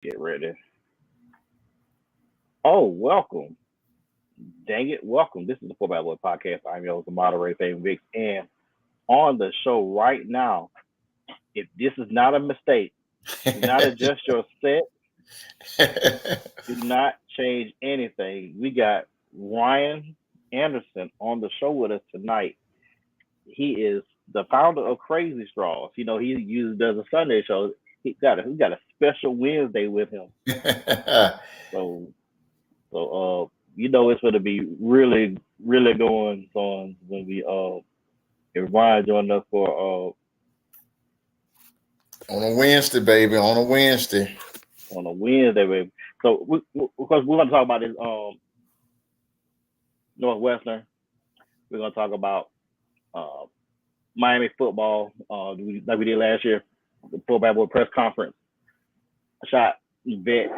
Get ready. Oh, welcome. Dang it, welcome. This is the Four Bad Boy Podcast. I'm your host, the moderator, Fabian Vicks. And on the show right now, if this is not a mistake, do not adjust your set. Do not change anything. We got Ryan Anderson on the show with us tonight. He is the founder of Crazy Straws. You know, he usually does a Sunday show. He got a special Wednesday with him. So you know it's going to be really, really going on when we if Ryan joined us for on a Wednesday, baby. On a Wednesday. baby. So because we're going to talk about this Northwestern. We're going to talk about uh, Miami football, like we did last year, the Full Bad Boy press conference. A shot bet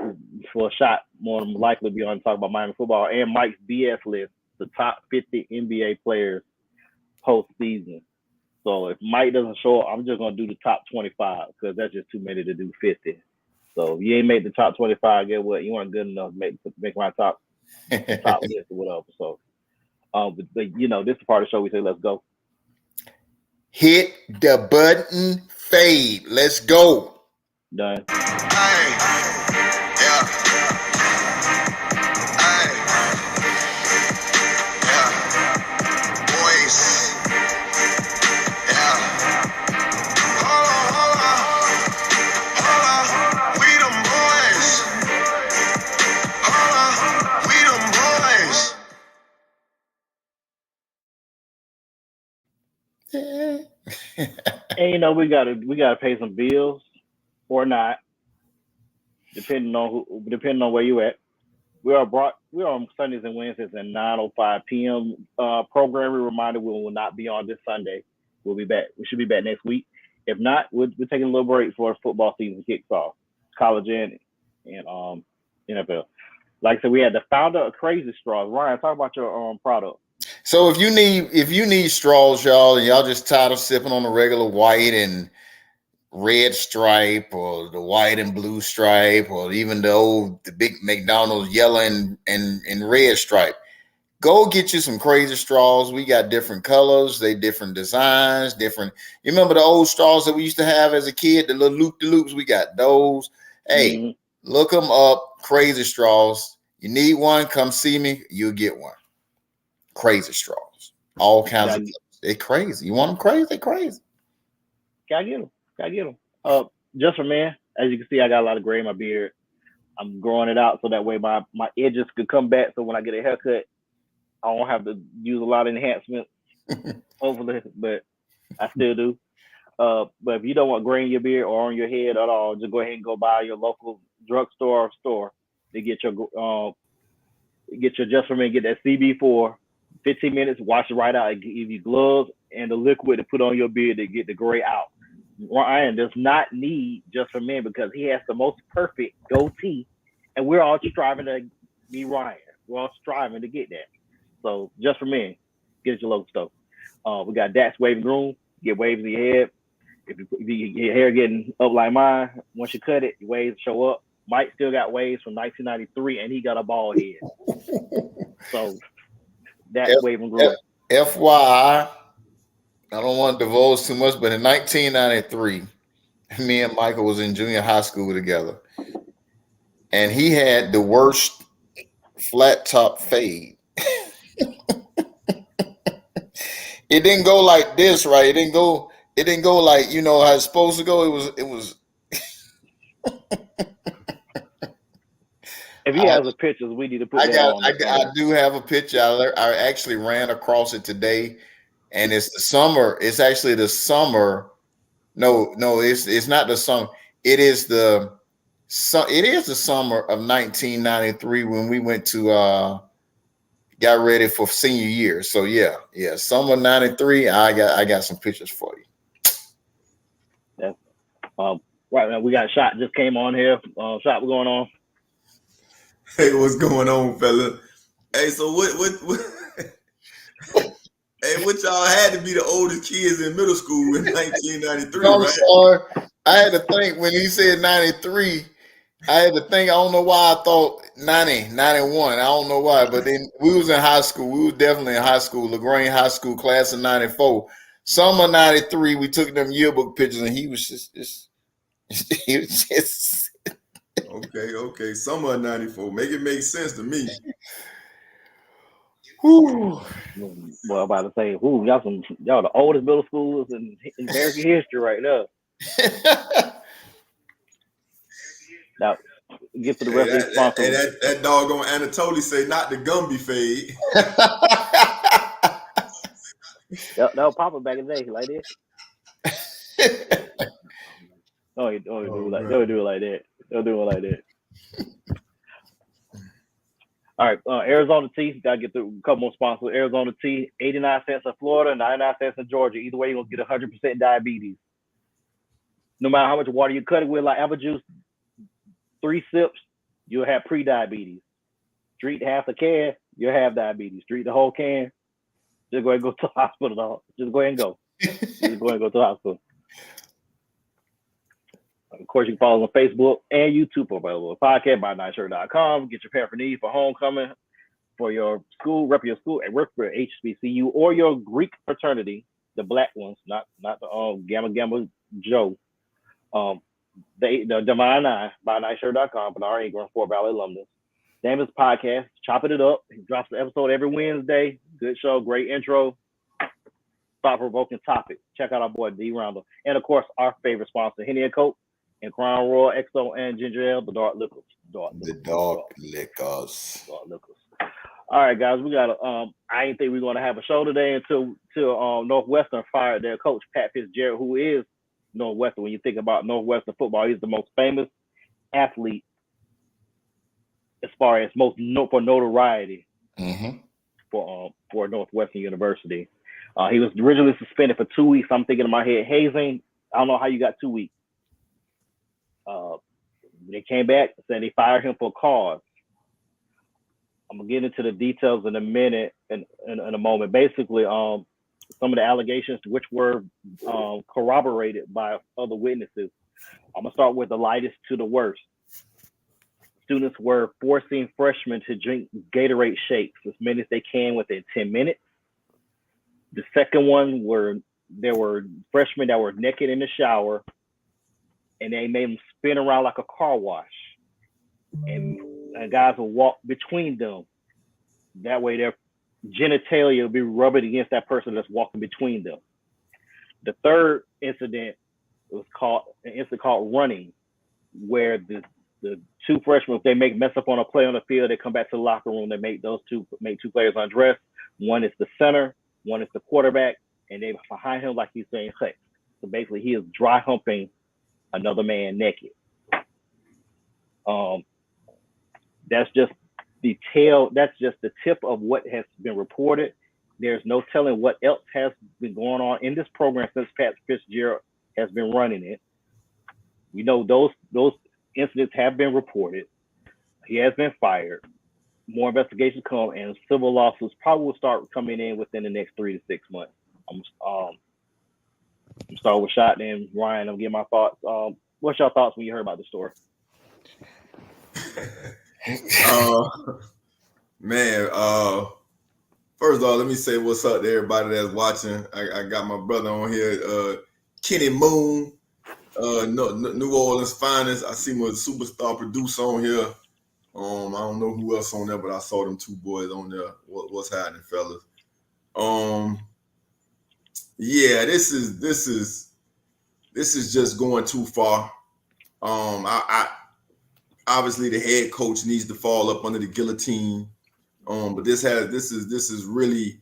for a shot more than likely be on to talk about Miami football and Mike's BS list, the top 50 NBA players postseason. So if Mike doesn't show up, I'm just gonna do the top 25 because that's just too many to do 50. So if you ain't made the top 25, get what? You weren't good enough to make my top list or whatever. So, but you know, this is the part of the show we say let's go. Hit the button, fade. Let's go. Done. Hey, yeah. Hey, yeah. Boys, yeah. Hold on. We them boys. Hold on. We them boys. And you know we gotta pay some bills or not, depending on where you at. We are on Sundays and Wednesdays at 9:05 p.m. Program. We reminder we will not be on this Sunday. We'll be back. We should be back next week. If not, we're taking a little break before football season kicks off, college and NFL. Like I said, we had the founder of Crazy Straws. Ryan, talk about your product. So if you need straws, y'all, and y'all just tired of sipping on the regular white and red stripe or the white and blue stripe or even the big McDonald's yellow and red stripe, go get you some Crazy Straws. We got different colors, they different designs, different. You remember the old straws that we used to have as a kid, the little loop-de-loops? We got those. Hey, Look them up. Crazy Straws. You need one, come see me. You'll get one. Crazy Straws. All kinds of colors. They're crazy. You want them crazy? They're crazy. Gotta get them. Just for men, as you can see, I got a lot of gray in my beard. I'm growing it out so that way my edges could come back. So when I get a haircut, I don't have to use a lot of enhancements. Hopefully, but I still do. But if you don't want gray in your beard or on your head at all, just go ahead and go by your local drugstore or store to get your just for men. Get that CB4. 15 minutes, wash it right out. It give you gloves and the liquid to put on your beard to get the gray out. Ryan does not need Just for Men because he has the most perfect goatee, and we're all striving to be Ryan. We're all striving to get that. So Just for Men, get your local stuff. We got Dax Wave and Groom. Get waves in your head. If your hair getting up like mine, once you cut it, your waves show up. Mike still got waves from 1993, and he got a bald head. So that's Wave and Groom. FYI, I don't want to divulge too much, but in 1993, me and Michael was in junior high school together, and he had the worst flat top fade. It didn't go like this, right? It didn't go like, you know how it's supposed to go. It was. If he has a picture, we need to put that on. I do have a picture. I actually ran across it today, and it's the summer. It's actually the summer. No, it's not the summer. It is the summer of 1993 when we went to got ready for senior year. So yeah, summer 93. I got some pictures for you. Yeah. Right now we got Shot just came on here. Shot, what's going on? Hey, what's going on, fella? Hey, so what hey, what y'all had to be the oldest kids in middle school in 1993, I'm right? sorry. I had to think when he said 93, I had to think. I don't know why I thought 90, 91. I don't know why, but then we was in high school. We was definitely in high school, LaGrange High School, class of 94. Summer 93, we took them yearbook pictures, and he was just he was just. Okay. Summer of 94. Make it make sense to me. Whew. Well, I'm about to say, y'all the oldest middle schools in American history right now. Now, get to the rest of these sponsors. That doggone Anatoly say not the Gumby fade. That was popping back in the day like this. Don't do it like that. Don't do it like that. All right, Arizona Tea. Got to get through a couple more sponsors. Arizona Tea, 89 cents in Florida, 99 cents in Georgia. Either way, you're going to get 100% diabetes. No matter how much water you cut it with, like apple juice, 3 sips, you'll have pre-diabetes. Drink half a can, you'll have diabetes. Drink the whole can, just go ahead and go to the hospital, dog. Just go ahead and go. Just go ahead and go to the hospital. Of course, you can follow us on Facebook and YouTube. Available podcast by nightshirt.com. Get your paraphernalia for homecoming, for your school, rep your school, and work for HBCU or your Greek fraternity, the black ones, not the Gamma Joe. The Divine Nine by nightshirt.com, but our Ingram Fort Valley alumnus. Name is podcast, chopping it up. He drops the episode every Wednesday. Good show, great intro. Thought-provoking topic. Check out our boy D Roundel. And of course, our favorite sponsor, Henny & Coke, and Crown Royal, XO, and Ginger Ale, the dark liquors. The dark liquors. All right, guys, we got I didn't think we were going to have a show today until Northwestern fired their coach, Pat FITZGERALD, who is Northwestern. When you think about Northwestern football, he's the most famous athlete as far as for notoriety for Northwestern University. He was originally suspended for 2 weeks. I'm thinking in my head, hazing. I don't know how you got 2 weeks. They came back and said they fired him for a cause. I'm gonna get into the details in a minute, in a moment. Basically, some of the allegations which were corroborated by other witnesses. I'm gonna start with the lightest to the worst. Students were forcing freshmen to drink Gatorade shakes as many as they can within 10 minutes. The second one there were freshmen that were naked in the shower, and they made them spin around like a car wash. And guys will walk between them. That way their genitalia will be rubbing against that person that's walking between them. The third incident was called running, where the two freshmen, if they mess up on a play on the field, they come back to the locker room, they make two players undress. One is the center, one is the quarterback, and they're behind him like he's saying sex. So basically he is dry humping another man naked. That's just the tip of what has been reported. There's no telling what else has been going on in this program since Pat FITZGERALD has been running it. We know those incidents have been reported. He has been fired. More investigations come, and civil lawsuits probably will start coming in within the next 3 to 6 months. I'm starting with Shot, then Ryan. I'm getting my thoughts. What's your thoughts when you heard about the story? Man, first of all, let me say what's up to everybody that's watching. I got my brother on here, Kenny Moon, New Orleans finest. I see my superstar producer on here. I don't know who else on there, but I saw them two boys on there. What's happening, fellas? Yeah, this is just going too far. I obviously the head coach needs to fall up under the guillotine. But this is really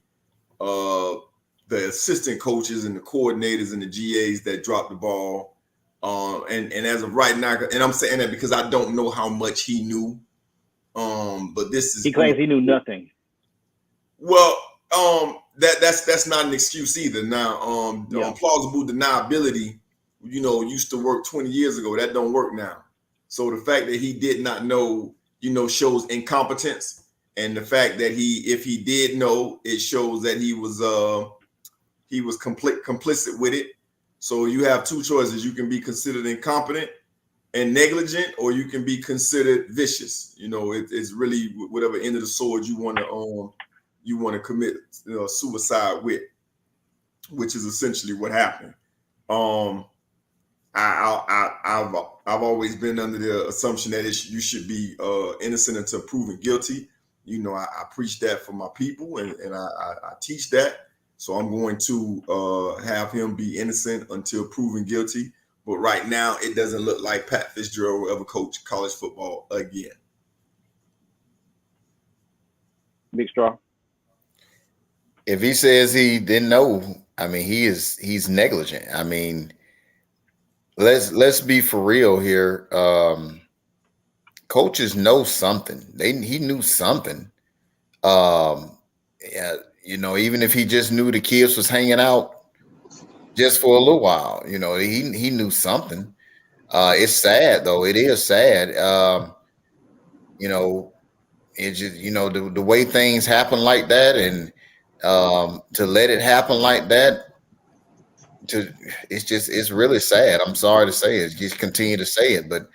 the assistant coaches and the coordinators and the GAs that dropped the ball. And as of right now, and I'm saying that because I don't know how much he knew. But he claims he knew nothing. Well, that's not an excuse either. Now, plausible deniability, used to work 20 years ago. That don't work now. So the fact that he did not know, shows incompetence. And the fact that if he did know, it shows that he was complicit with it. So you have two choices. You can be considered incompetent, and negligent, or you can be considered vicious. You know, it's really whatever end of the sword you want to commit suicide with, which is essentially what happened. I've always been under the assumption that you should be innocent until proven guilty. You know, I preach that for my people, and I teach that. So I'm going to have him be innocent until proven guilty. But right now, it doesn't look like Pat Fitzgerald will ever coach college football again. Big Straw. If he says he didn't know, I mean, he's negligent. I mean, let's be for real here. Coaches know something. He knew something. Yeah, you know, even if he just knew the kids was hanging out just for a little while, you know, he knew something. It's sad though. It is sad. You know, it just, you know, the way things happen like that, and to let it happen like that, it's really sad. I'm sorry to say it. Just continue to say it, but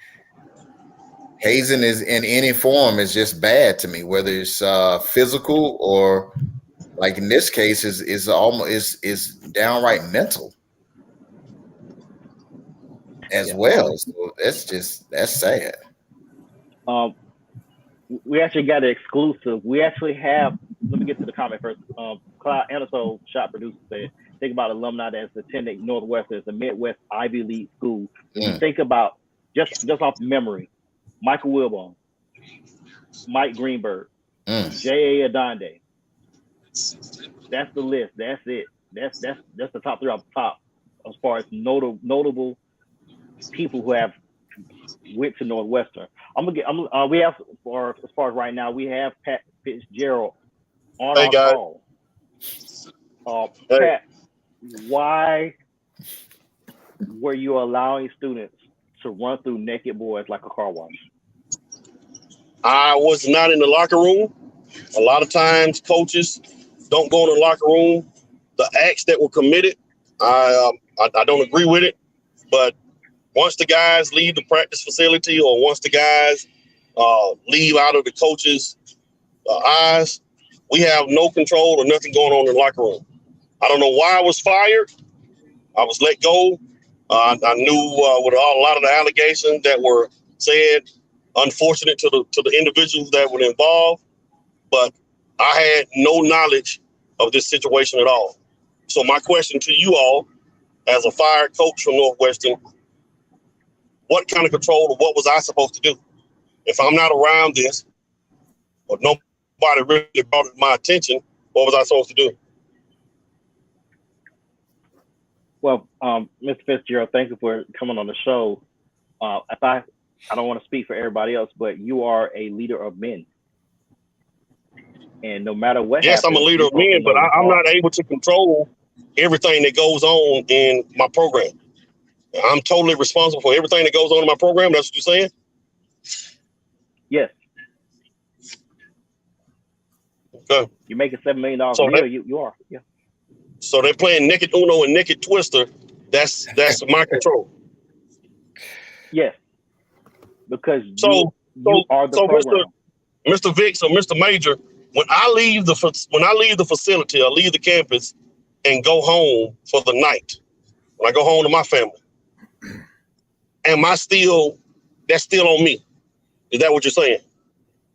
hazing is in any form is just bad to me, whether it's physical or, like in this case, is almost is downright mental as well. So that's sad. We actually got an exclusive. We actually have. Let me get to the comment first. Clyde Anderson, shop producer, said, "Think about alumni that's attending Northwestern. It's a Midwest Ivy League school. You think about just off memory, Michael Wilbon, Mike Greenberg, J.A. Adonde. That's the list. That's it. That's the top three off the top as far as notable people who have went to Northwestern. We have, as far as right now, we have Pat Fitzgerald on our call. Pat, why were you allowing students to run through naked boys like a car wash? I was not in the locker room. A lot of times coaches don't go in the locker room. The acts that were committed, I don't agree with it. But once the guys leave the practice facility, or once the guys leave out of the coach's eyes, we have no control or nothing going on in the locker room. I don't know why I was fired. I was let go. I knew with a lot of the allegations that were said, unfortunate to the individuals that were involved, but I had no knowledge of this situation at all. So my question to you all, as a fired coach from Northwestern, what kind of control, or what was I supposed to do? If I'm not around this, or nobody really brought it to my attention, what was I supposed to do? Well, Mr. Fitzgerald, thank you for coming on the show. If I don't want to speak for everybody else, but you are a leader of men. And no matter what yes, happens, I'm a leader of men, but I'm not able to control everything that goes on in my program. I'm totally responsible for everything that goes on in my program. That's what you're saying? Yes. Okay. You're making $7 million a year. You are. Yeah. So they're playing Naked Uno and Naked Twister. That's my control. Yes. Because you are the program. Mr. Vicks or Mr. Major, when I leave the facility or leave the campus and go home for the night, when I go home to my family, that's still on me? Is that what you're saying?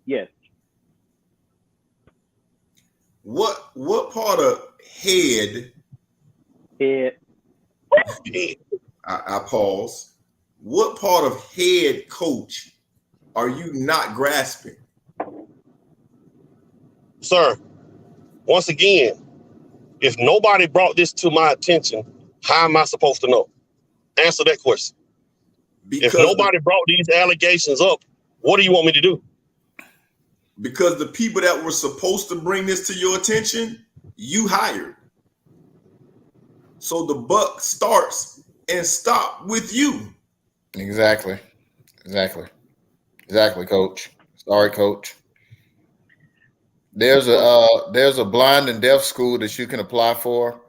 Yes. What part of head? I pause. What part of head coach are you not grasping? Sir, once again, if nobody brought this to my attention, how am I supposed to know? Answer that question. Because if nobody brought these allegations up, what do you want me to do? Because the people that were supposed to bring this to your attention, you hired. So the buck starts and stops with you. Exactly, Coach. Sorry, Coach. There's a blind and deaf school that you can apply for.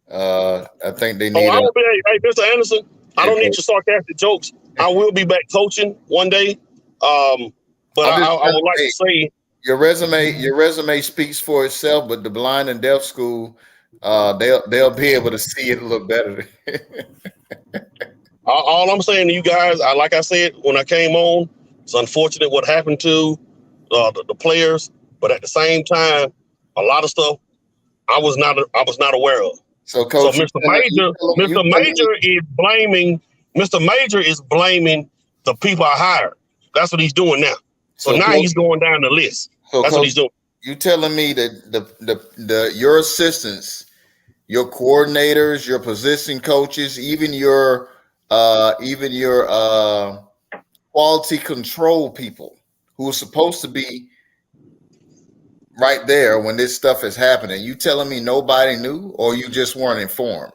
I think they need. Hey, Mr. Anderson, I don't need your sarcastic jokes. I will be back coaching one day. But I would like to say your resume speaks for itself, but the blind and deaf school, they'll be able to see it a little better. all I'm saying to you guys, like I said when I came on, it's unfortunate what happened to the players, but at the same time, a lot of stuff I was not aware of. So, Coach, Mr. Major is blaming the people I hired. That's what he's doing now. So now he's going down the list. So that's Coach, what he's doing. You telling me that your assistants, your coordinators, your position coaches, even your quality control people who are supposed to be right there when this stuff is happening, you telling me nobody knew, or you just weren't informed?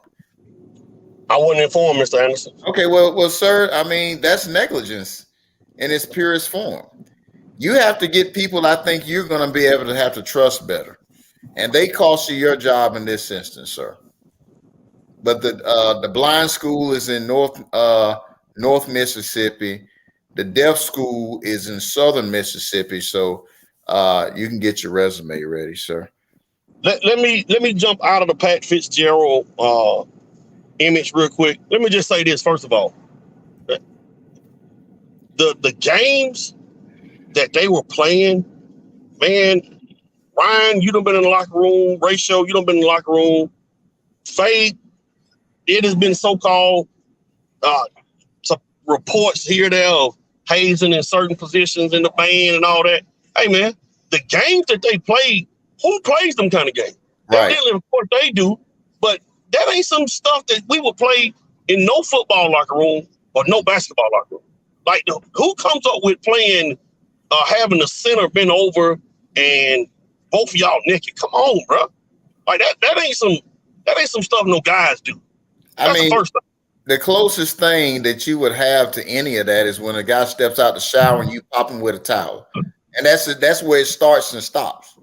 I wasn't informed, Mr. Anderson. Okay, well, sir, I mean, that's negligence in its purest form. You have to get people I think you're going to be able to have to trust better, and they cost you your job in this instance, sir. But the blind school is in North Mississippi. The deaf school is in Southern Mississippi, so you can get your resume ready, sir. Let me jump out of the Pat Fitzgerald image real quick. Let me just say this first of all: the games that they were playing, man. Ryan, you done been in the locker room. Ratio, you done been in the locker room. Fade, it has been so-called some reports here there of hazing in certain positions in the band and all that. Hey, man, the games that they played, who plays them kind of games? Right. Evidently, of course, they do, but that ain't some stuff that we would play in no football locker room or no basketball locker room. Like, who comes up with playing, having the center bent over and both of y'all naked? Come on, bro. Like that ain't some stuff no guys do. That's the first thing. The closest thing that you would have to any of that is when a guy steps out the shower and you pop him with a towel, and that's where it starts and stops.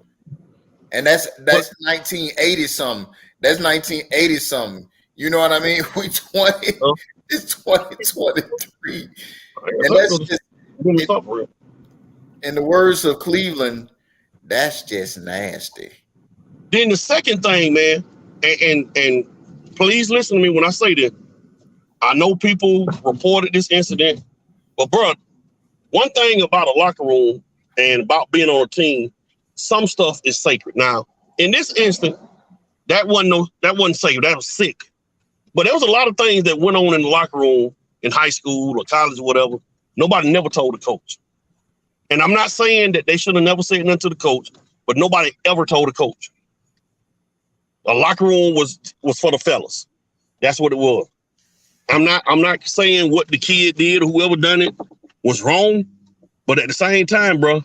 And that's 1980 something. That's 1980 something. You know what I mean? It's 2023, and that's just, in the words of Cleveland, that's just nasty. Then the second thing, man, and please listen to me when I say this. I know people reported this incident, but bro, one thing about a locker room and about being on a team, some stuff is sacred. Now, in this instant, that wasn't sacred. That was sick. But there was a lot of things that went on in the locker room in high school or college or whatever. Nobody never told the coach. And I'm not saying that they should have never said nothing to the coach, but nobody ever told the coach. A locker room was for the fellas. That's what it was. I'm not saying what the kid did or whoever done it was wrong, but at the same time, bro,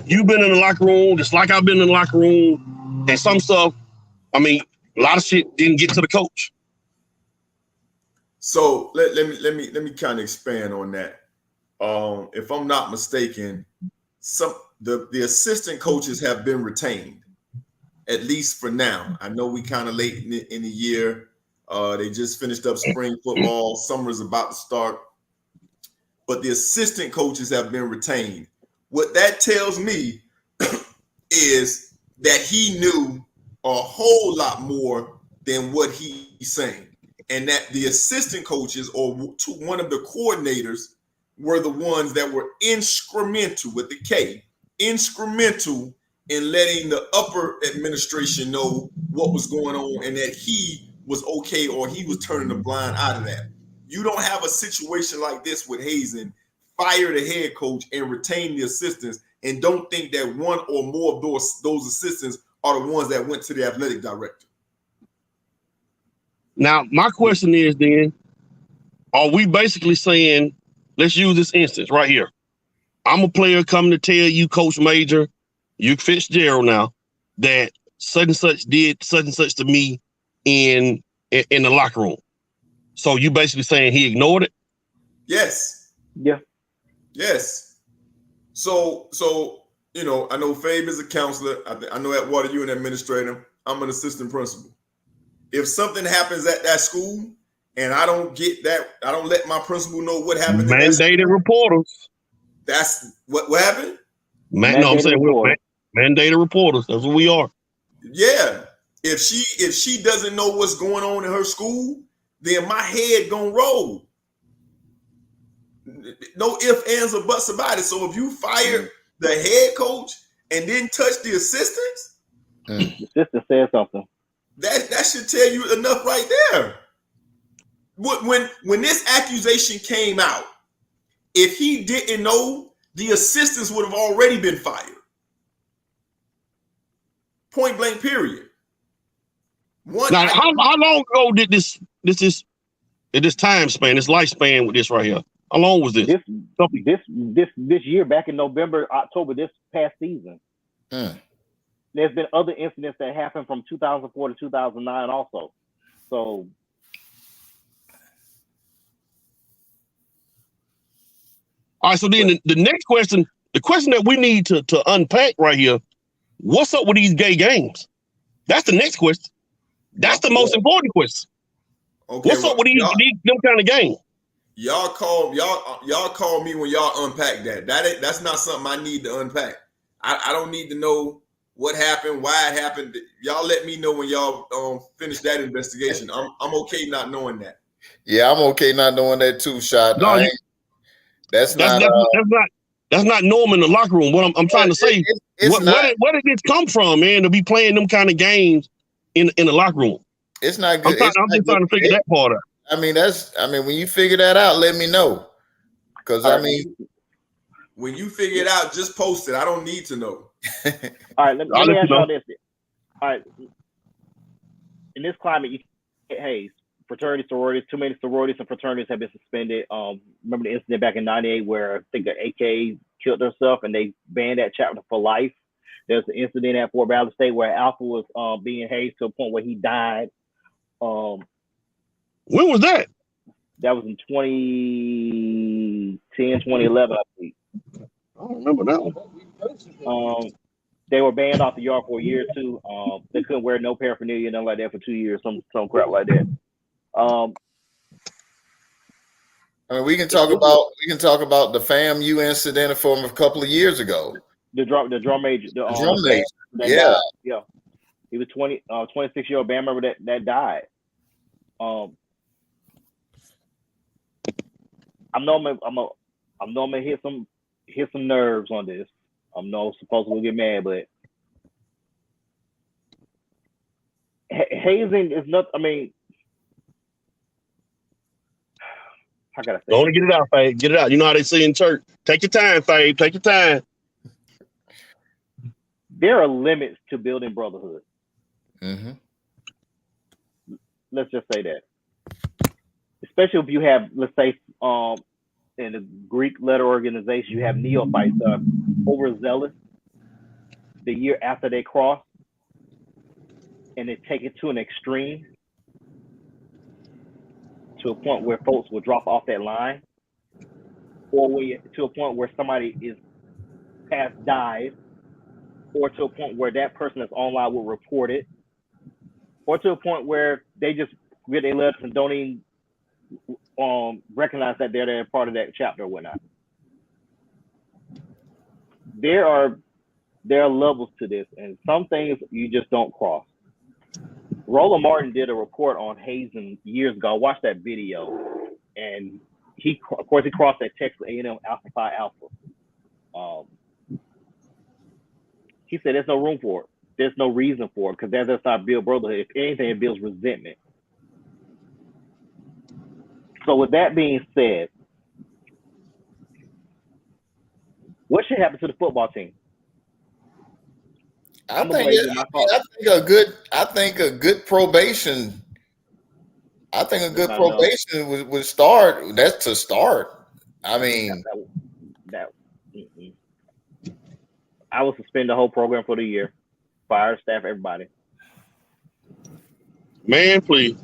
you've been in the locker room just like I've been in the locker room, and some stuff, I mean, a lot of shit didn't get to the coach. So let me kind of expand on that. If I'm not mistaken, the assistant coaches have been retained, at least for now. I know we kind of late in the year. They just finished up spring football. Summer's about to start. But the assistant coaches have been retained. What that tells me is that he knew a whole lot more than what he's saying. And that the assistant coaches or one of the coordinators were the ones that were instrumental, with the K, instrumental in letting the upper administration know what was going on and that he was okay, or he was turning the blind eye to that. You don't have a situation like this with hazing. Fire the head coach and retain the assistants, and don't think that one or more of those assistants are the ones that went to the athletic director. Now, my question is then, are we basically saying, let's use this instance right here. I'm a player coming to tell you, Coach Major, you FITZGERALD now, that such and such did such and such to me in the locker room. So you basically saying he ignored it? Yes. Yeah. Yes. So you know, I know Fabe is a counselor. I know at Water, you an administrator. I'm an assistant principal. If something happens at that school and I don't get that. I don't let my principal know what happened. Mandated reporters. That's what happened. No, I'm saying we're mandated reporters. That's what we are. Yeah. If she doesn't know what's going on in her school, then my head gonna roll. No ifs, ands, or buts about it. So if you fired the head coach and didn't touch the assistants, the assistant said something. That should tell you enough right there. When this accusation came out, if he didn't know, the assistants would have already been fired. Point blank, period. Now, how long ago did this time span, this lifespan with this right here? How long was this? This year, back in November, October, this past season. There's been other incidents that happened from 2004 to 2009 also. So all right, so then the next question, the question that we need to unpack right here, what's up with these gay games? That's the next question. That's the most important question. Okay, what's up with them kind of games? Y'all call me when y'all unpack that. That's not something I need to unpack. I don't need to know what happened, why it happened. Y'all let me know when y'all finish that investigation. I'm okay not knowing that. Yeah, I'm okay not knowing that too, Shot. No, that's not normal in the locker room. What I'm trying to say, where did this come from, man, to be playing them kind of games in the locker room? It's not good. I'm just trying to figure that part out. I mean, when you figure that out, let me know. Because when you figure it out, just post it. I don't need to know. All right, let me ask y'all this. All right, in this climate, you get Hayes. Fraternity, sororities, too many sororities and fraternities have been suspended. Remember the incident back in '98 where I think an AK killed herself and they banned that chapter for life. There's an incident at Fort Valley State where Alpha was being hazed to a point where he died. When was that? That was in 2010, 2011, I think. I don't remember that one. They were banned off the yard for a year or two. They couldn't wear no paraphernalia, nothing like that for 2 years, some crap like that. I mean, we can talk about the FAMU incident from a couple of years ago. The drum major. Drum major. Yeah. Died. Yeah. He was 26-year-old band member that died. I'm gonna hit some nerves on this. I'm not supposed to get mad, but hazing is not. I mean, how can I say? Don't get it out, Fave. Get it out. You know how they say in church. Take your time, Fave. Take your time. There are limits to building brotherhood. Mm-hmm. Let's just say that. Especially if you have, let's say, in the Greek letter organization, you have neophytes overzealous the year after they cross, and they take it to an extreme, to a point where folks will drop off that line, or to a point where somebody is past dies, or to a point where that person that's online will report it, or to a point where they just get their letters and don't even recognize that they're part of that chapter or whatnot. There are levels to this, and some things you just don't cross. Roland Martin did a report on hazing years ago. I watched that video, and he crossed that Texas A&M Alpha Phi Alpha. He said there's no room for it. There's no reason for it because that does not build brotherhood. If anything, it builds resentment. So with that being said, what should happen to the football team? I think a good probation. I think a good probation would start. That's to start. I mean, I would suspend the whole program for the year. Fire staff, everybody. Man, please.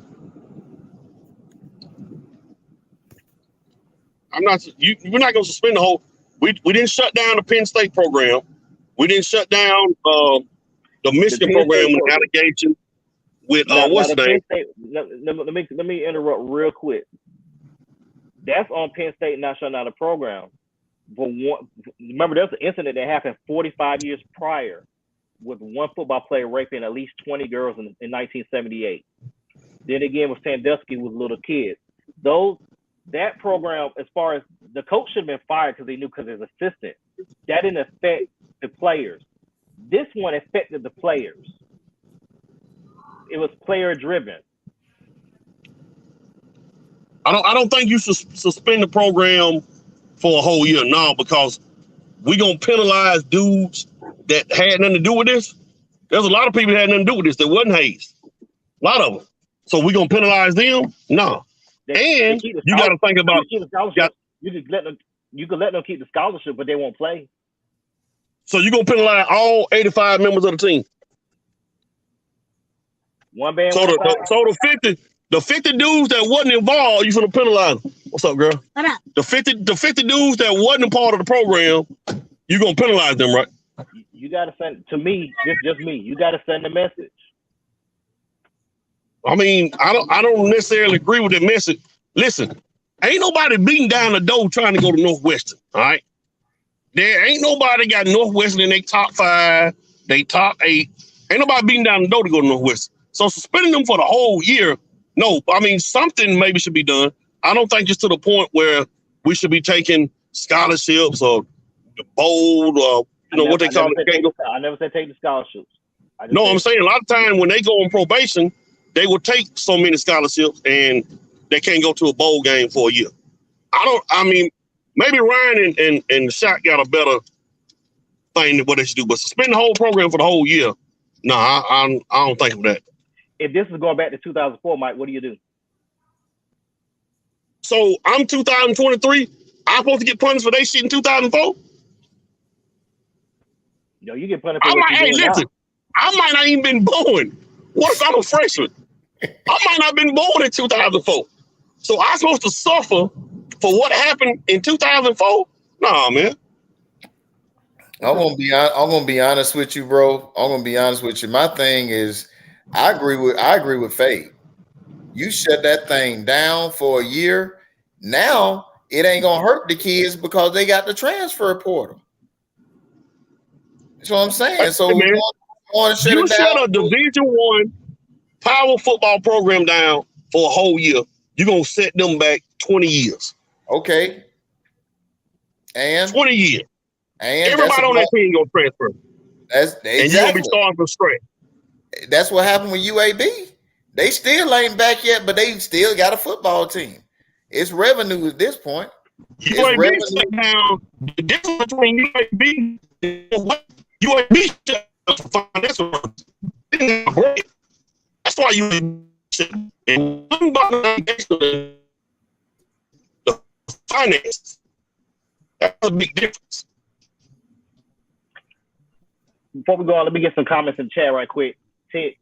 We're not going to suspend the whole. We didn't shut down the Penn State program. We didn't shut down the Michigan program with allegations. with now what's the the name? Penn State. Let me interrupt real quick. That's on Penn State not shutting down the program. But remember, there's an incident that happened 45 years prior with one football player raping at least 20 girls in 1978. Then again with Sandusky with little kids. That program, as far as the coach should have been fired because his assistant. That didn't affect the players. This one affected the players. It was player driven. I don't think you should suspend the program for a whole year now, because we gonna penalize dudes that had nothing to do with this. There's a lot of people that had nothing to do with this that wasn't hazed. A lot of them. So we gonna penalize them? No. And you got to think about you can let them keep the scholarship, but they won't play. So you're gonna penalize all 85 members of the team. One band. So the 50 dudes that wasn't involved, you gonna penalize them. What's up, girl? What up? The 50 dudes that wasn't a part of the program, you gonna penalize them, right? You gotta send to me, just me. You gotta send a message. I mean, I don't necessarily agree with that message. Listen, ain't nobody beating down the door trying to go to Northwestern. All right, there ain't nobody got Northwestern in their top 5, they top 8. Ain't nobody beating down the door to go to Northwestern. So suspending them for the whole year, no. I mean, something maybe should be done. I don't think just to the point where we should be taking scholarships or the bowl or what they call it. I never said take the scholarships. No, I'm saying a lot of times when they go on probation, they will take so many scholarships and they can't go to a bowl game for a year. I mean, maybe Ryan and Shaq got a better thing than what they should do, but suspend the whole program for the whole year. No, I don't think of that. If this is going back to 2004, Mike, what do you do? So I'm 2023. I'm supposed to get punished for that shit in 2004? No, you get punished for what you're doing now. I might not even been born. What if I'm a freshman? I might not have been born in 2004. So I'm supposed to suffer for what happened in 2004? Nah, man. I'm gonna be honest with you, bro. I'm gonna be honest with you. My thing is, I agree with Faye. You shut that thing down for a year. Now it ain't gonna hurt the kids because they got the transfer portal. That's what I'm saying. So hey, man, you shut a Division I power football program down for a whole year, you're gonna set them back 20 years. Okay. And 20 years. And everybody on that team gonna transfer. That's exactly. And you're gonna be starting from scratch. That's what happened with UAB. They still ain't back yet, but they still got a football team. It's revenue at this point. UAB shut down. The difference between UAB and UAB shut down for financial reasons. That's why UAB shut down. And one about the finances. That's a big difference. Before we go on, let me get some comments in the chat right quick. Ted,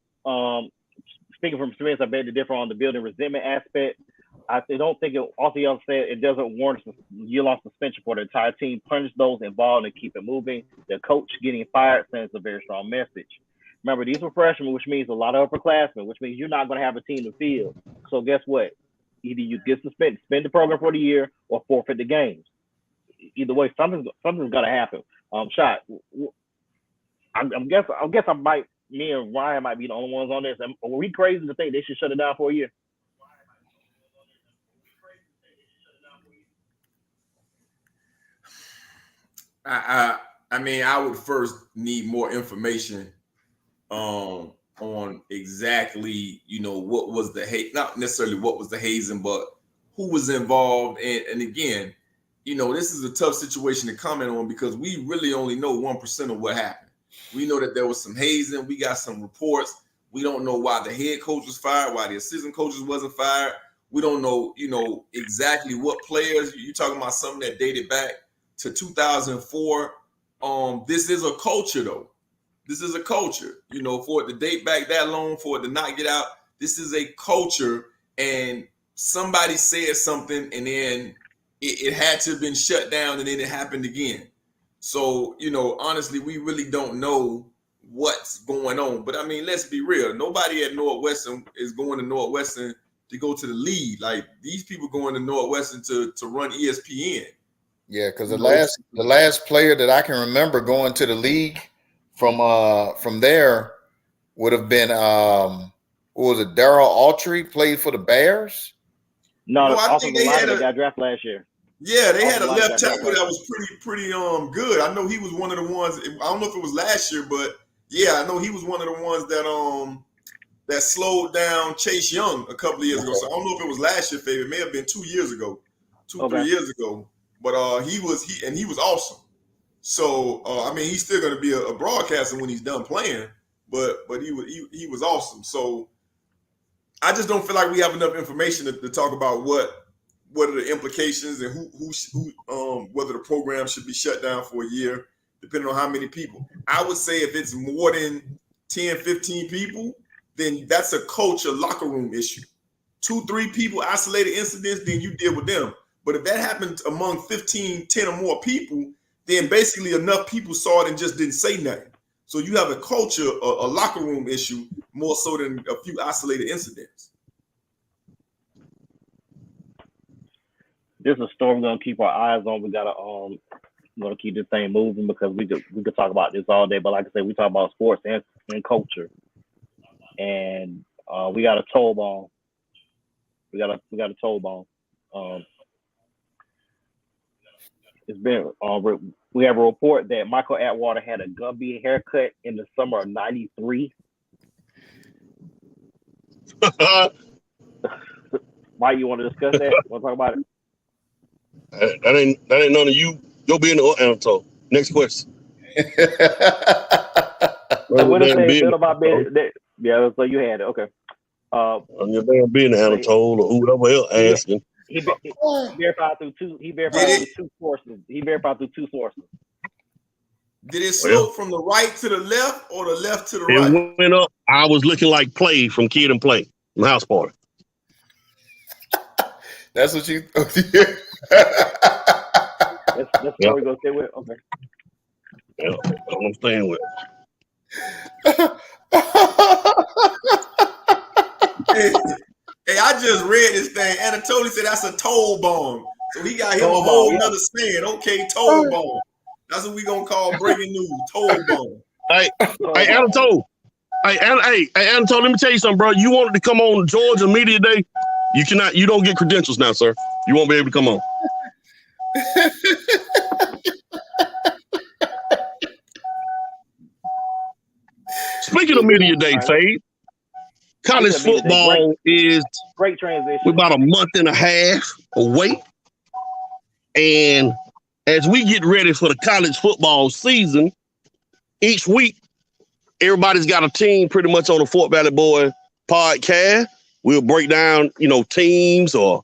speaking from experience, I beg to differ on the building resentment aspect. I don't think also y'all said it doesn't warrant a year-long suspension for the entire team. Punish those involved and keep it moving. The coach getting fired sends a very strong message. Remember, these were freshmen, which means a lot of upperclassmen, which means you're not going to have a team to field. So guess what? Either you get suspended, suspend the program for the year, or forfeit the games. Either way, something's got to happen. Shot. Me and Ryan might be the only ones on this. Are we crazy to think they should shut it down for a year? I mean, I would first need more information on exactly, what was the not necessarily what was the hazing, but who was involved. And again, this is a tough situation to comment on because we really only know 1% of what happened. We know that there was some hazing. We got some reports. We don't know why the head coach was fired, why the assistant coaches wasn't fired. We don't know, exactly what players. You're talking about something that dated back to 2004. This is a culture, though. This is a culture, for it to date back that long, for it to not get out. This is a culture, and somebody said something, and then it had to have been shut down, and then it happened again. So, honestly, we really don't know what's going on. But I mean, let's be real. Nobody at Northwestern is going to Northwestern to go to the league. Like these people going to Northwestern to run ESPN. Yeah, because the last player that I can remember going to the league from there would have been what was it? Darryl Autry played for the Bears. No, I think they had got drafted last year. Yeah, they had a left tackle that was pretty good. I know he was one of the ones. I don't know if it was last year, but yeah, I know he was one of the ones that slowed down Chase Young a couple of years ago. So I don't know if it was last year, Fabian. It may have been 2 years ago, 3 years ago. But he was awesome. So I mean, he's still going to be a broadcaster when he's done playing. But he was awesome. So I just don't feel like we have enough information to talk about what are the implications and who whether the program should be shut down for a year, depending on how many people. I would say if it's more than 10, 15 people, then that's a coach or locker room issue. 2, 3 people, isolated incidents, then you deal with them. But if that happens among 15, 10 or more people, then basically enough people saw it and just didn't say nothing. So you have a culture, a locker room issue, more so than a few isolated incidents. This is a story we're gonna keep our eyes on. We gotta gonna keep this thing moving because we could talk about this all day. But like I said, we talk about sports and culture, and we got a toe bone. We got a toe bone. It's been we have a report that Michael Atwater had a Gumby haircut in the summer of '93. Mike, you want to discuss that? Want to talk about it? That ain't none of you. You'll be in the Anatole. Next question. So what is it about being? Yeah, so you had it. Okay. Your damn being Anatole or whoever else asking. He verified through two. He verified through two sources. Did it slope from the right to the left or the left to the right? It went up. I was looking like Play from Kid and Play from House Party. That's what you. That's what we're gonna stay with. Okay. Yeah, that's what I'm staying with. Hey, I just read this thing. Anatoly said that's a toe bone. So he got him a whole nother saying. Okay, toe bone. That's what we gonna call breaking news. Toe bone. Hey, Anatole. Hey, Anatole, let me tell you something, bro. You wanted to come on Georgia Media Day. You cannot. You don't get credentials now, sir. You won't be able to come on. Speaking of Media Day, Fade, college football is great transition. We're about a month and a half away, and as we get ready for the college football season, each week everybody's got a team pretty much on the Fort Valley Boy podcast. We'll break down, teams or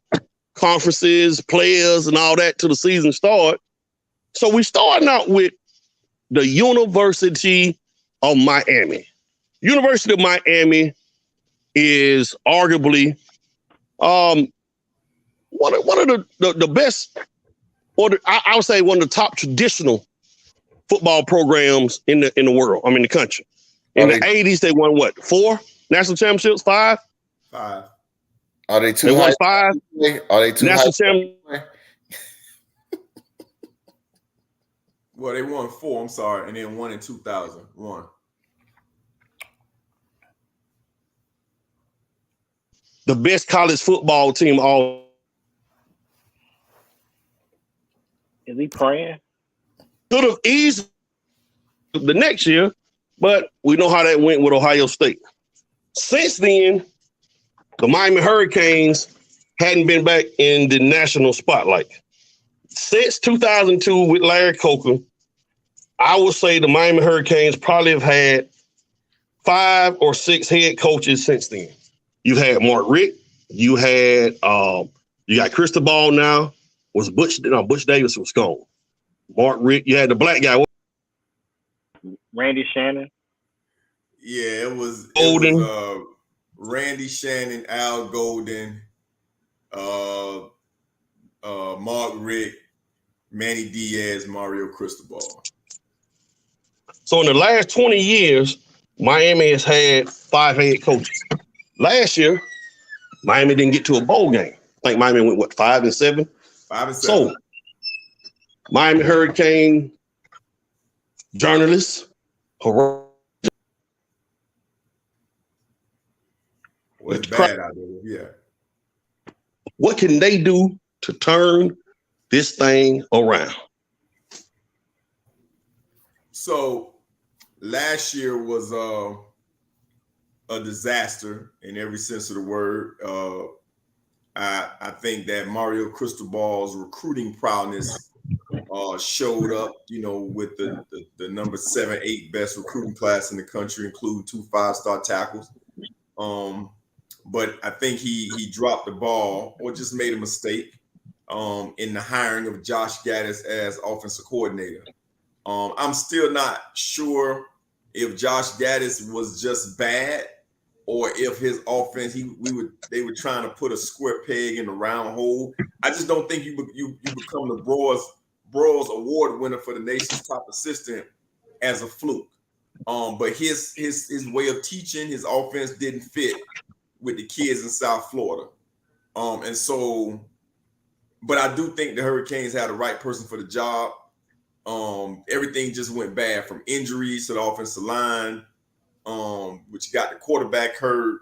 conferences, players, and all that till the season start. So we're starting out with the University of Miami. University of Miami is arguably one of the best, or I would say one of the top traditional football programs in the world. I mean, the country. In the 80s, they won what? 4 national championships? 5? 5. Are they 2? They won 5. Are they 2 national championships? Well, they won 4. I'm sorry, and then 1 in 2001. The best college football team all. Is he praying? Could have eased the next year, but we know how that went with Ohio State. Since then, the Miami Hurricanes hadn't been back in the national spotlight. Since 2002 with Larry Coker, I would say the Miami Hurricanes probably have had 5 or 6 head coaches since then. You've had Mark Richt. You had you got Cristobal now. Was Butch Davis was gone. Mark Richt. You had the black guy. Randy Shannon. Yeah, it was Golden. Randy Shannon, Al Golden, Mark Richt, Manny Diaz, Mario Cristobal. So in the last 20 years, Miami has had 5 head coaches. Last year, Miami didn't get to a bowl game. I think Miami went, 5-7? 5-7. So, Miami Hurricane journalists, Well, it's bad out there. Yeah. what can they do to turn this thing around? So last year was a disaster in every sense of the word. I think that Mario Cristobal's recruiting prowess showed up, with the number 7, 8 best recruiting class in the country, including 2 5-star tackles. But I think he dropped the ball or just made a mistake in the hiring of Josh Gaddis as offensive coordinator. I'm still not sure if Josh Gaddis was just bad or if his offense they were trying to put a square peg in a round hole. I just don't think you become the Broyles Award winner for the nation's top assistant as a fluke. But his way of teaching, his offense didn't fit with the kids in South Florida. But I do think the Hurricanes had the right person for the job. Everything just went bad, from injuries to the offensive line, which got the quarterback hurt.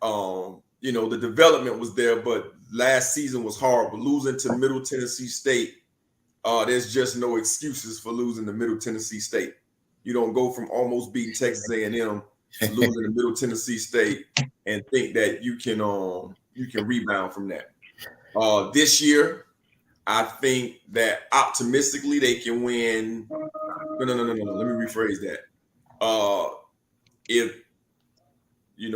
The development was there, but last season was horrible. Losing to Middle Tennessee State, there's just no excuses for losing to Middle Tennessee State. You don't go from almost beating Texas A&M to losing to Middle Tennessee State and think that you can rebound from that. This year, I think that optimistically they can win. No. Let me rephrase that. If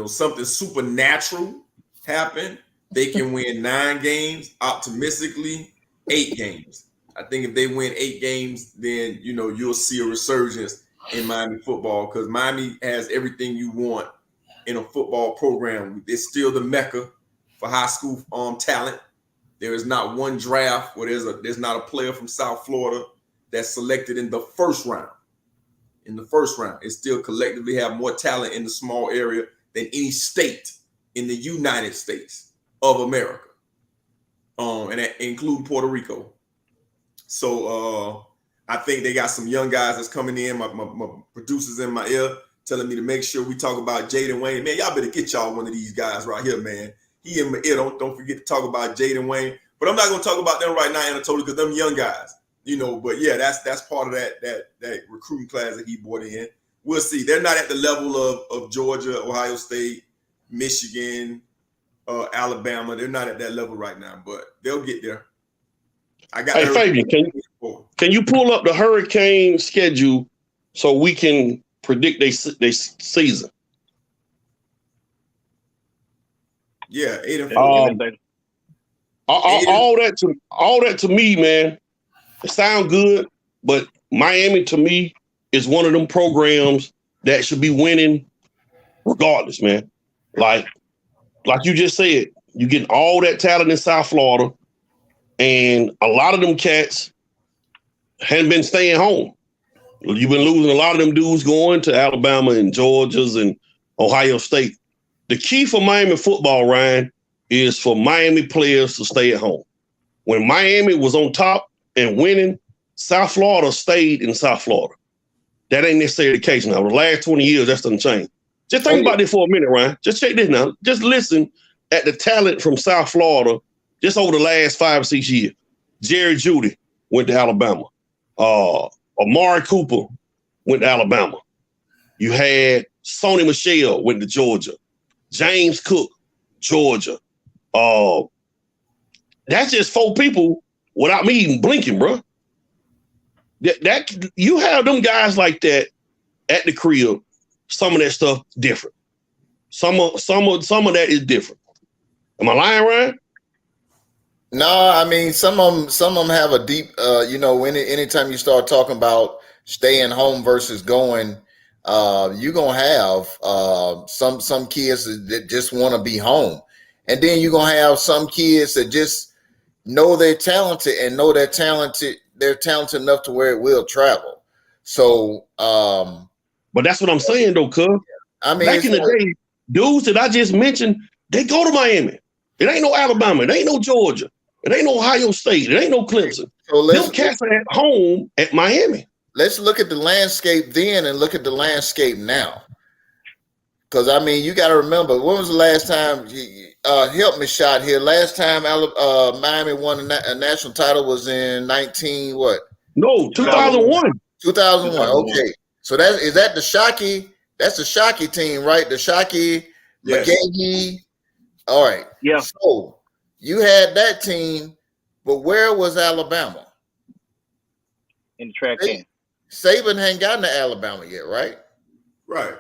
something supernatural happened, they can win 9 games. Optimistically, 8 games. I think if they win 8 games, then you'll see a resurgence in Miami football, because Miami has everything you want in a football program. It's still the mecca for high school talent. There is not one draft where there's not a player from South Florida that's selected in the first round. In the first round, it still collectively have more talent in the small area than any state in the United States of America, and that include Puerto Rico. So I think they got some young guys that's coming in. My producers in my ear telling me to make sure we talk about Jaden Wayne. Man, y'all better get y'all one of these guys right here, man. He in my ear. Don't forget to talk about Jaden Wayne. But I'm not gonna talk about them right now, Anatoly, because them young guys, But yeah, that's part of that recruiting class that he brought in. We'll see. They're not at the level of Georgia, Ohio State, Michigan, Alabama. They're not at that level right now, but they'll get there. Hey, Fabian, can you pull up the Hurricane schedule so we can predict their season? Yeah, 8-4. All that to me, man, it sounds good, but Miami to me is one of them programs that should be winning regardless, man. Like you just said, you getting all that talent in South Florida, and a lot of them cats hadn't been staying home. You've been losing a lot of them dudes going to Alabama and Georgia's and Ohio State. The key for Miami football, Ryan, is for Miami players to stay at home. When Miami was on top and winning, South Florida stayed in South Florida. That ain't necessarily the case now. The last 20 years, that's done changed. Just think about this for a minute, Ryan. Just check this now. Just listen at the talent from South Florida just over the last 5 or 6 years. Jerry Jeudy went to Alabama. Amari Cooper went to Alabama. You had Sony Michel went to Georgia. James Cook, Georgia. That's just 4 people without me even blinking, bro. That you have them guys like that at the crib. Some of that stuff different. Some of that is different. Am I lying, Ryan? No, I mean some of them have a deep. Anytime you start talking about staying home versus going, you're gonna have some kids that just want to be home, and then you're gonna have some kids that just know they're talented and know they're talented enough to where it will travel. So, but that's what I'm saying though, cuz. I mean, Back in the day, dudes that I just mentioned, they go to Miami. It ain't no Alabama. It ain't no Georgia. It ain't no Ohio State. It ain't no Clemson. So Them cats are at home at Miami. Let's look at the landscape then and look at the landscape now. Because, I mean, you got to remember, when was the last time, help me shot here, last time Miami won a national title was in 19 what? No, 2001. 2001, okay. So is that the Shockey? That's the Shockey team, right? The Shockey, yes. McGahee. All right. Yeah. So you had that team, but where was Alabama? In the track team. Saban hadn't gotten to Alabama yet, right? Right.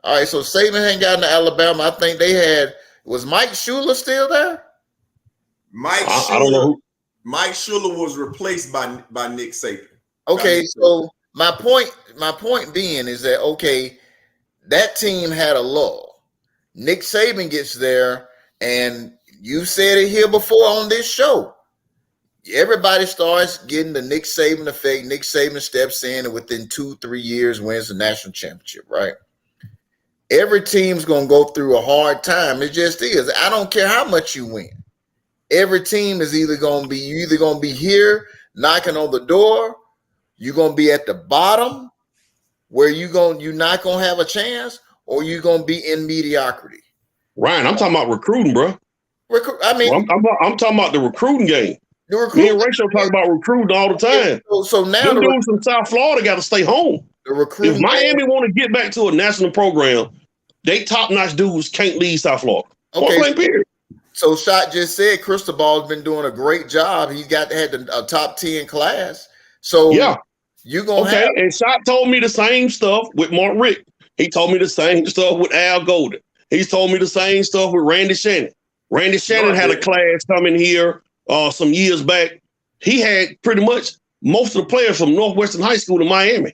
All right, so Saban hadn't gotten to Alabama. I think they had, was Mike Shula still there? I don't know. Mike Shula was replaced by Nick Saban. Okay, so my point being is that, okay, that team had a lull. Nick Saban gets there, and you said it here before on this show. Everybody starts getting the Nick Saban effect. Nick Saban steps in and within 2-3 years wins the national championship, right? Every team's going to go through a hard time. It just is. I don't care how much you win. Every team is either going to be here knocking on the door, you're going to be at the bottom where you're not going to have a chance, or you're going to be in mediocrity. Ryan, I'm talking about recruiting, bro. I'm talking about the recruiting game. Me and Rachel talk about recruiting all the time. So now them dudes from South Florida got to stay home. If Miami want to get back to a national program, they top-notch dudes can't leave South Florida. Okay. Period. So Shot just said Cristobal's been doing a great job. He's had a top 10 class. So yeah, you're gonna have. And Shot told me the same stuff with Mark Richt. He told me the same stuff with Al Golden. He's told me the same stuff with Randy Shannon. Randy Shannon had a class coming here some years back. He had pretty much most of the players from Northwestern High School in Miami.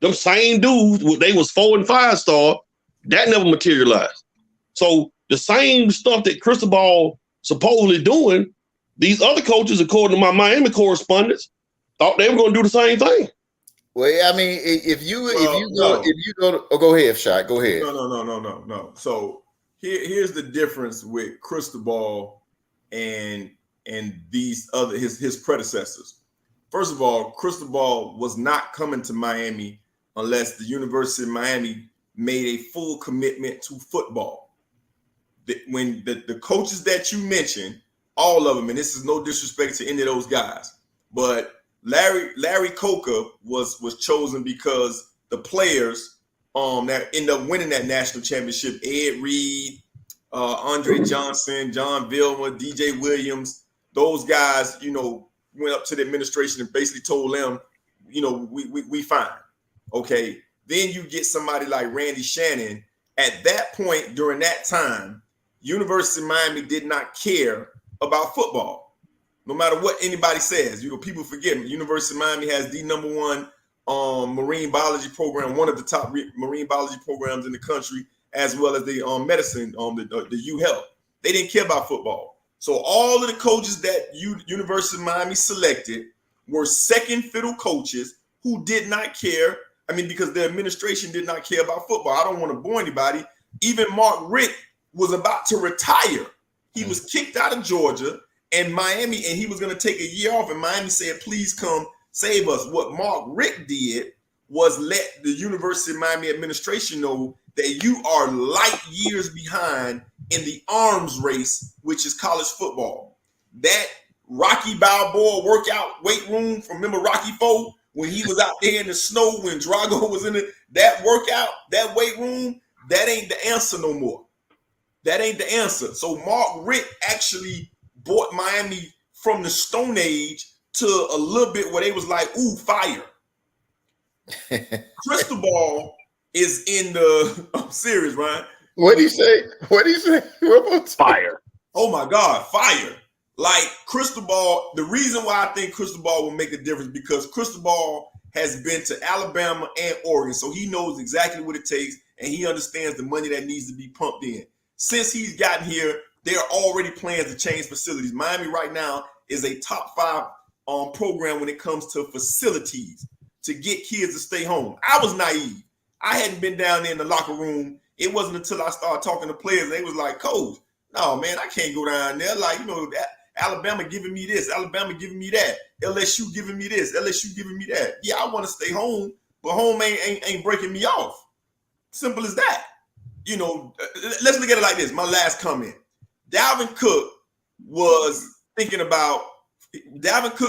Them same dudes, they was 4 and 5 star. That never materialized. So the same stuff that Cristobal supposedly doing, these other coaches, according to my Miami correspondents, thought they were going to do the same thing. Well, I mean, if you go ahead, Shot. Go ahead. No. So here's the difference with Cristobal and these other his predecessors. First of all, Cristobal was not coming to Miami unless the University of Miami made a full commitment to football. When the coaches that you mentioned, all of them, and this is no disrespect to any of those guys, but Larry Coker was chosen because the players that end up winning that national championship, Ed Reed, Andre Johnson, John Vilma, DJ Williams, those guys, went up to the administration and basically told them, we fine. Okay. Then you get somebody like Randy Shannon. At that point, during that time, University of Miami did not care about football. No matter what anybody says, people forget University of Miami has the #1 marine biology program, one of the top marine biology programs in the country, as well as the medicine, the U Health. They didn't care about football. So all of the coaches that University of Miami selected were second fiddle coaches who did not care. I mean, because the administration did not care about football. I don't want to bore anybody. Even Mark Richt was about to retire. He was kicked out of Georgia and Miami, and he was going to take a year off. And Miami said, please come save us. What Mark Richt did was let the University of Miami administration know that you are light years behind in the arms race, which is college football. That Rocky Balboa workout weight room from, remember Rocky IV? When he was out there in the snow, when Drago was in it, that workout, that weight room, that ain't the answer no more. That ain't the answer. So Mark Richt actually brought Miami from the Stone Age to a little bit where they was like, ooh, fire. Cristobal is in the, I'm serious, Ryan. What'd he say? Fire. Oh my God, fire. Like Cristobal, the reason why I think Cristobal will make a difference because Cristobal has been to Alabama and Oregon, so he knows exactly what it takes, and he understands the money that needs to be pumped in. Since he's gotten here, there are already plans to change facilities. Miami right now is a top 5 program when it comes to facilities. to get kids to stay home. I was naive. I hadn't been down there in the locker room. It wasn't until I started talking to players, they was like, Coach, no, man, I can't go down there. Like, that Alabama giving me this, Alabama giving me that, LSU giving me this, LSU giving me that. Yeah, I want to stay home, but home ain't breaking me off. Simple as that. Let's look at it like this. My last comment. Dalvin Cook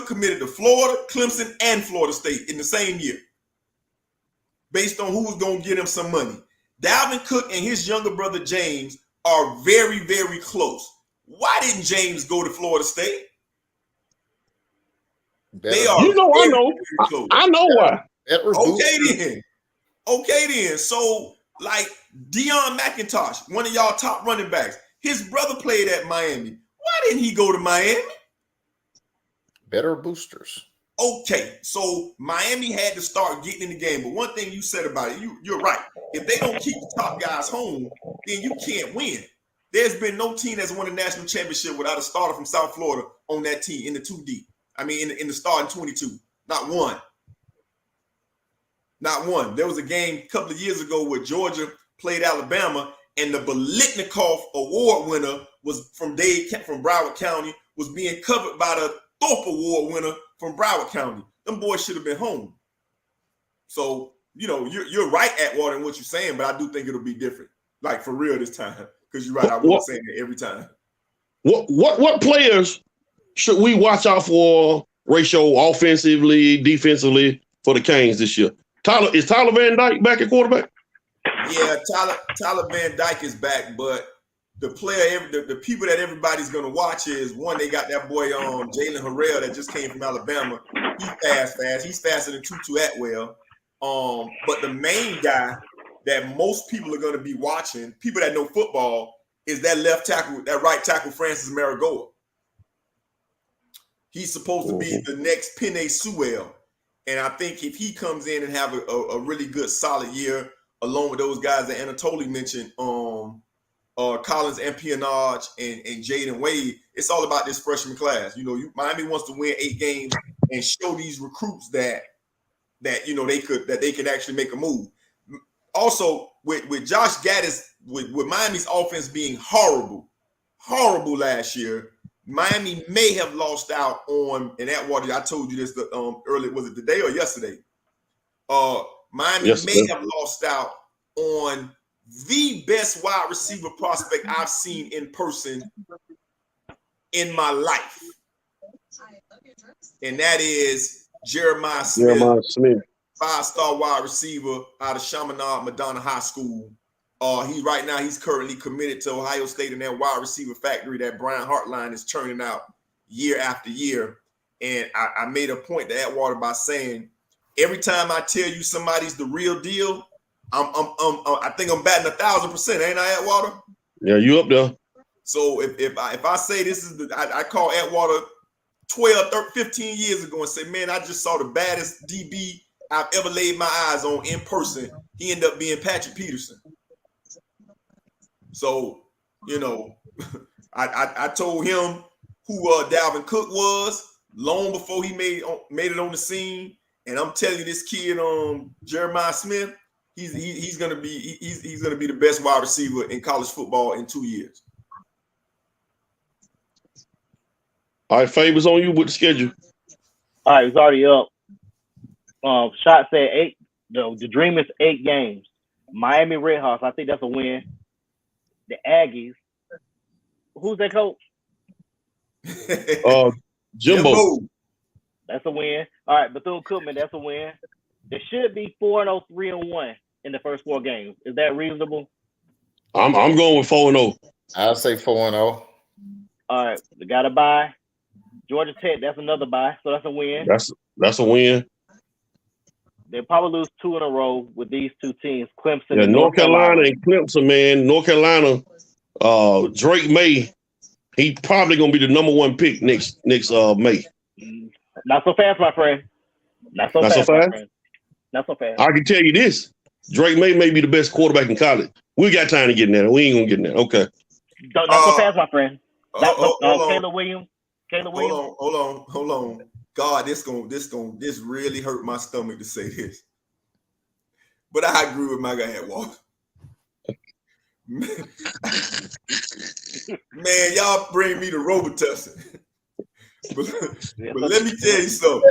committed to Florida, Clemson, and Florida State in the same year based on who was going to get him some money. Dalvin Cook and his younger brother James are very, very close. Why didn't James go to Florida State? They are I know. very close. I know why. Okay then. So, like Deion McIntosh, one of y'all top running backs, his brother played at Miami. Why didn't he go to Miami? Better boosters. Okay, so Miami had to start getting in the game. But one thing you said about it, you're right. If they don't keep the top guys home, then you can't win. There's been no team that's won a national championship without a starter from South Florida on that team in the 2D. I mean, in the starting 22. Not one. Not one. There was a game a couple of years ago where Georgia played Alabama, and the Biletnikoff Award winner was from Broward County, was being covered by the Thorpe Award winner from Broward County. Them boys should have been home. So, you're right, Atwater, in what you're saying, but I do think it'll be different. Like, for real this time. Because you're right, I wasn't saying it every time. What players should we watch out for, ratio, offensively, defensively, for the Canes this year? Is Tyler Van Dyke back at quarterback? Yeah, Tyler Van Dyke is back, but the people that everybody's gonna watch is one. They got that boy Jalen Harrell that just came from Alabama. He's fast. He's faster than Tutu Atwell. But the main guy that most people are gonna be watching, people that know football, is that right tackle Francis Marigold. He's supposed to be the next Penei Sewell. And I think if he comes in and have a really good solid year, along with those guys that Anatoly mentioned, Collins Empionage and Jaden Wade, it's all about this freshman class. Miami wants to win 8 games and show these recruits that they can actually make a move. Also, with Josh Gaddis, with Miami's offense being horrible last year, Miami may have lost out on, and Atwater, I told you this earlier, was it today or yesterday? Miami may have lost out on the best wide receiver prospect I've seen in person in my life. And that is Jeremiah Smith. 5-star wide receiver out of Chaminade Madonna High School. He's currently committed to Ohio State in that wide receiver factory that Brian Hartline is churning out year after year. And I made a point to Atwater by saying, every time I tell you somebody's the real deal, I think I'm batting 1,000%, ain't I, Atwater? Yeah, you up there. So if I say this is I call Atwater 12, 13, 15 years ago and say, man, I just saw the baddest DB I've ever laid my eyes on in person. He ended up being Patrick Peterson. So, I told him who Dalvin Cook was long before he made it on the scene. And I'm telling you, this kid, Jeremiah Smith, he's gonna be the best wide receiver in college football in 2 years. All right, Favors on you with the schedule. All right, it's already up. Shot said 8. The dream is 8 games. Miami Redhawks, I think that's a win. The Aggies. Who's that coach? Jimbo. That's a win. All right, Bethune-Cookman, that's a win. There should be 4-0, 3-1 in the first 4 games. Is that reasonable? I'm going with 4-0. I'll say 4-0. All right, they got a bye. Georgia Tech, that's another bye, so that's a win. That's a win. They'll probably lose 2 in a row with these 2 teams, Clemson Yeah, and North Carolina and Clemson, man. North Carolina, Drake May, he probably going to be the number 1 pick next May. Not so fast, my friend. Not so fast, my friend. Not so fast. I can tell you this. Drake may be the best quarterback in college. We got time to get in there. We ain't going to get in there. Okay. Not so fast, my friend. Caleb Williams. Hold on. God, this really hurt my stomach to say this. But I agree with my guy Walter. Man, y'all bring me to Robitussin. but let me tell you something.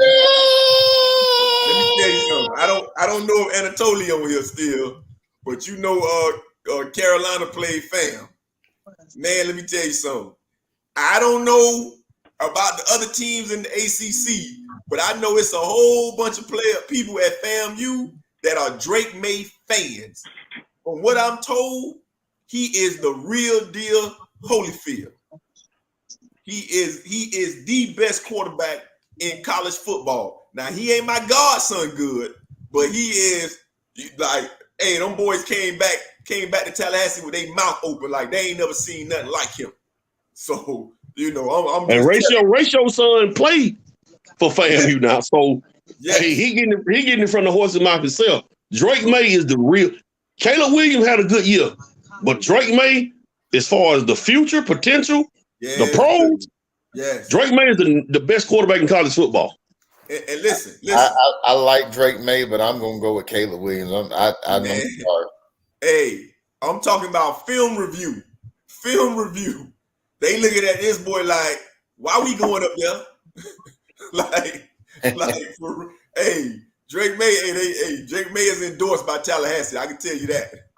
I don't know if Anatoly on here still, but you know, Carolina played fam. Man, let me tell you something. I don't know about the other teams in the ACC, but I know it's a whole bunch of people at FAMU that are Drake May fans. From what I'm told, he is the real deal Holyfield. He is the best quarterback in college football. Now, he ain't my godson good, but he is like, hey, them boys came back to Tallahassee with their mouth open like they ain't never seen nothing like him. So, you know, I'm and Ratio son played for FAMU now. So yes. hey, he getting it from the horse's mouth himself. Drake May is the real. Caleb Williams had a good year, but Drake May, as far as the future potential, the pros, yes, Drake May is the best quarterback in college football. And listen. I like Drake May, but I'm gonna go with Caleb Williams. I'm sorry. Hey, I'm talking about film review. Film review. They looking at this boy like, why we going up there? Hey, Drake May. Drake May is endorsed by Tallahassee. I can tell you that.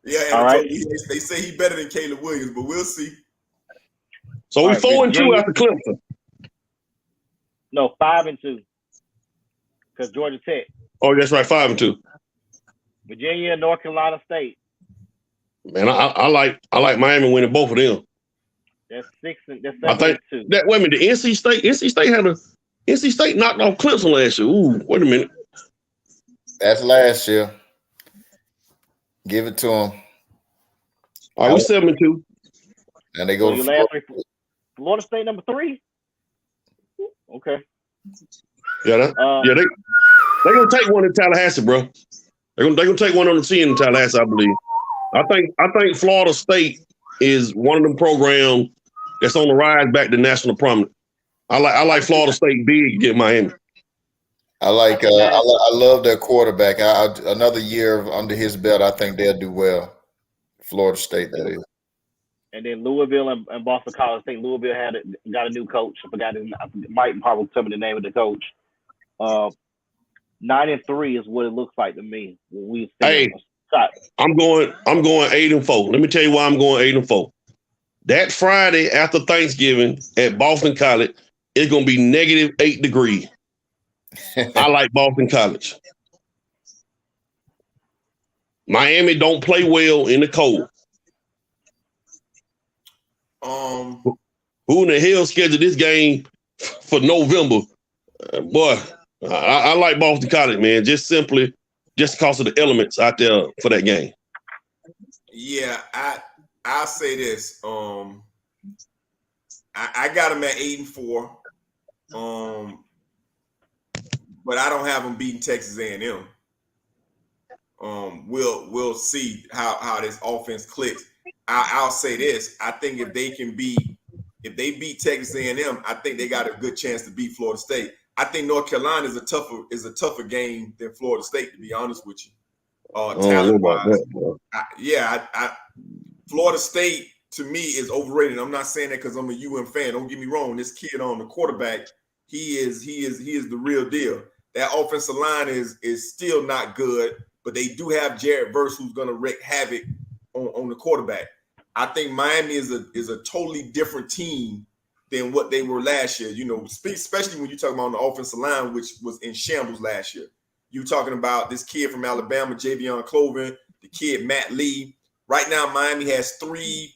Yeah, all right. They say he better than Caleb Williams, but we'll see. So we 4-2 after Clemson. No, 5-2. Because Georgia Tech. Oh, that's right, 5-2. Virginia and North Carolina State. Man, I like Miami winning both of them. That's 7-2. I think that wait a minute, the NC State knocked off Clemson last year. Ooh, wait a minute. That's last year. Give it to them. All right, we 7-2. And they go so to last three, Florida State number 3. Okay. Yeah, they gonna take one in Tallahassee, bro. They're gonna take one on the chin in Tallahassee, I believe. I think Florida State is one of them programs that's on the rise back to national prominence. I like Florida State big get Miami. I love their quarterback. Another year under his belt, I think they'll do well. Florida State, that is. And then Louisville and Boston College. I think Louisville got a new coach. I forgot his. Mike probably tell me the name of the coach. 9-3 is what it looks like to me. I'm going 8-4. Let me tell you why I'm going 8-4. That Friday after Thanksgiving at Boston College, it's gonna be -8 degrees. I like Boston College. Miami don't play well in the cold. Who in the hell scheduled this game for November? Boy, I like Boston College, man. Just because of the elements out there for that game. Yeah, I'll say this. I got them at 8-4. But I don't have them beating Texas A&M. We'll see how this offense clicks. I'll say this. I think if they beat Texas A&M, I think they got a good chance to beat Florida State. I think North Carolina is a tougher game than Florida State, to be honest with you. Talent-wise. Florida State to me is overrated. I'm not saying that because I'm a UM fan. Don't get me wrong. This kid on the quarterback, he is the real deal. That offensive line is still not good, but they do have Jared Verse who's going to wreak havoc on the quarterback. I think Miami is a totally different team than what they were last year. You know, especially when you're talking about the offensive line, which was in shambles last year. You're talking about this kid from Alabama, Javion Cloven, the kid Matt Lee. Right now, Miami has 3,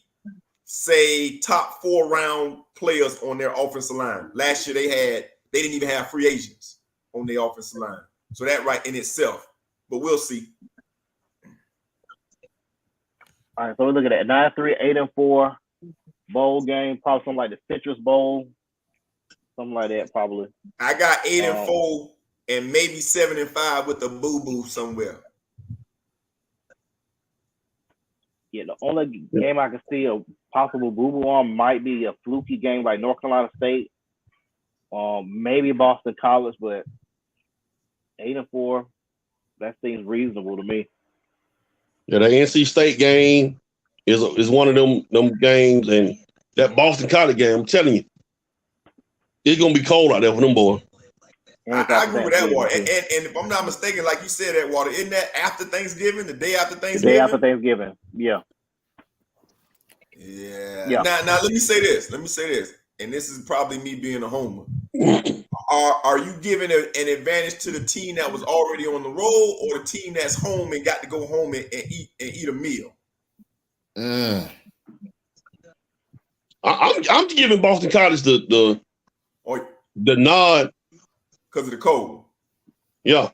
say, top 4 round players on their offensive line. Last year they didn't even have free agents on their offensive line. So that right in itself. But we'll see. All right, so we're looking at 9-3, 8-4 bowl game, probably something like the Citrus Bowl, something like that, probably. I got 8-4 and maybe 7-5 with a boo-boo somewhere. Yeah, the only game I can see a possible boo-boo on might be a fluky game like North Carolina State Maybe Boston College, but 8-4, that seems reasonable to me. Yeah, the NC State game is one of them games, and that Boston College game, I'm telling you, it's gonna be cold out there for them boys. I agree with that, Water. And if I'm not mistaken, like you said, that Water, isn't that after Thanksgiving, the day after Thanksgiving? The day after Thanksgiving, yeah. Yeah. Now let me say this. And this is probably me being a homer. Are you giving an advantage to the team that was already on the road, or the team that's home and got to go home and eat a meal? I'm giving Boston College the nod because of the cold. Yeah.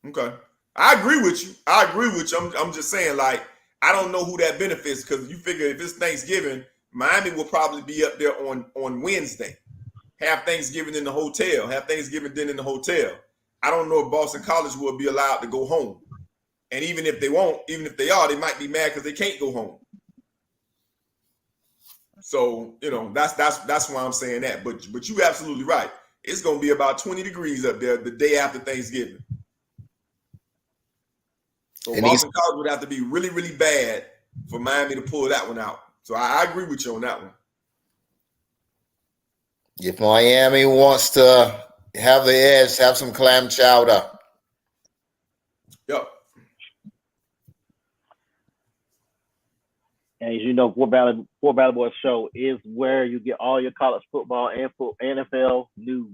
Okay. I agree with you. I'm just saying, like, I don't know who that benefits, because you figure if it's Thanksgiving, Miami will probably be up there on Wednesday. Have Thanksgiving in the hotel. Have Thanksgiving dinner in the hotel. I don't know if Boston College will be allowed to go home. And even if they won't, even if they are, they might be mad because they can't go home. So, that's why I'm saying that. But you're absolutely right. It's going to be about 20 degrees up there the day after Thanksgiving. So Boston College would have to be really, really bad for Miami to pull that one out. So I agree with you on that one. If Miami wants to have the edge, have some clam chowder. Yep. And as you know, Four Battle Boys Show is where you get all your college football and NFL news.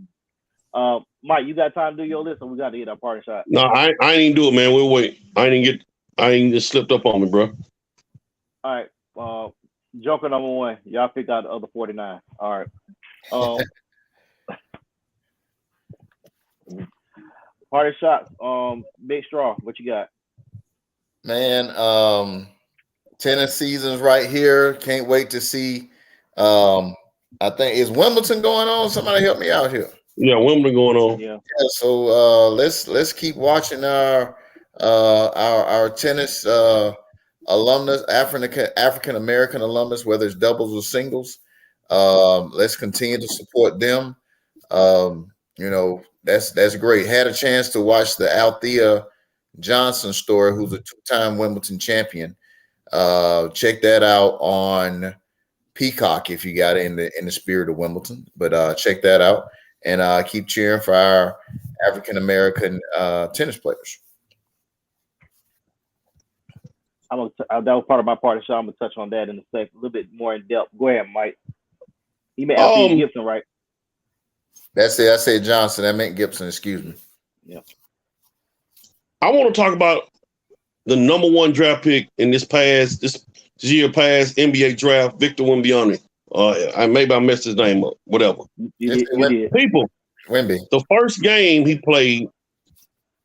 Mike, you got time to do your list, or we got to get our party shot? No, I ain't even do it, man. We'll wait. I ain't just slipped up on me, bro. All right. Joker number 1. Y'all picked out the other 49. All right. Party shots. Big Straw, what you got? Man, tennis season's right here. Can't wait to see. I think, is Wimbledon going on? Somebody help me out here. Yeah, Wimbledon going on. Yeah. So let's keep watching our tennis alumnus, African American alumnus, whether it's doubles or singles. Let's continue to support them. That's great. Had a chance to watch the Althea Johnson story, who's a 2-time Wimbledon champion. Check that out on Peacock if you got it in the spirit of Wimbledon. But check that out and keep cheering for our African American tennis players. That was part of my party shot. I'm gonna touch on that in a second, a little bit more in depth. Go ahead, Mike. You meant Althea Gibson, right? That's it. I said Johnson. I meant Gibson. Excuse me. Yeah. I want to talk about the number 1 draft pick in this year past NBA draft, Victor Wembanyama. Maybe I messed his name up. Whatever. You did. People, Wemby. The first game he played,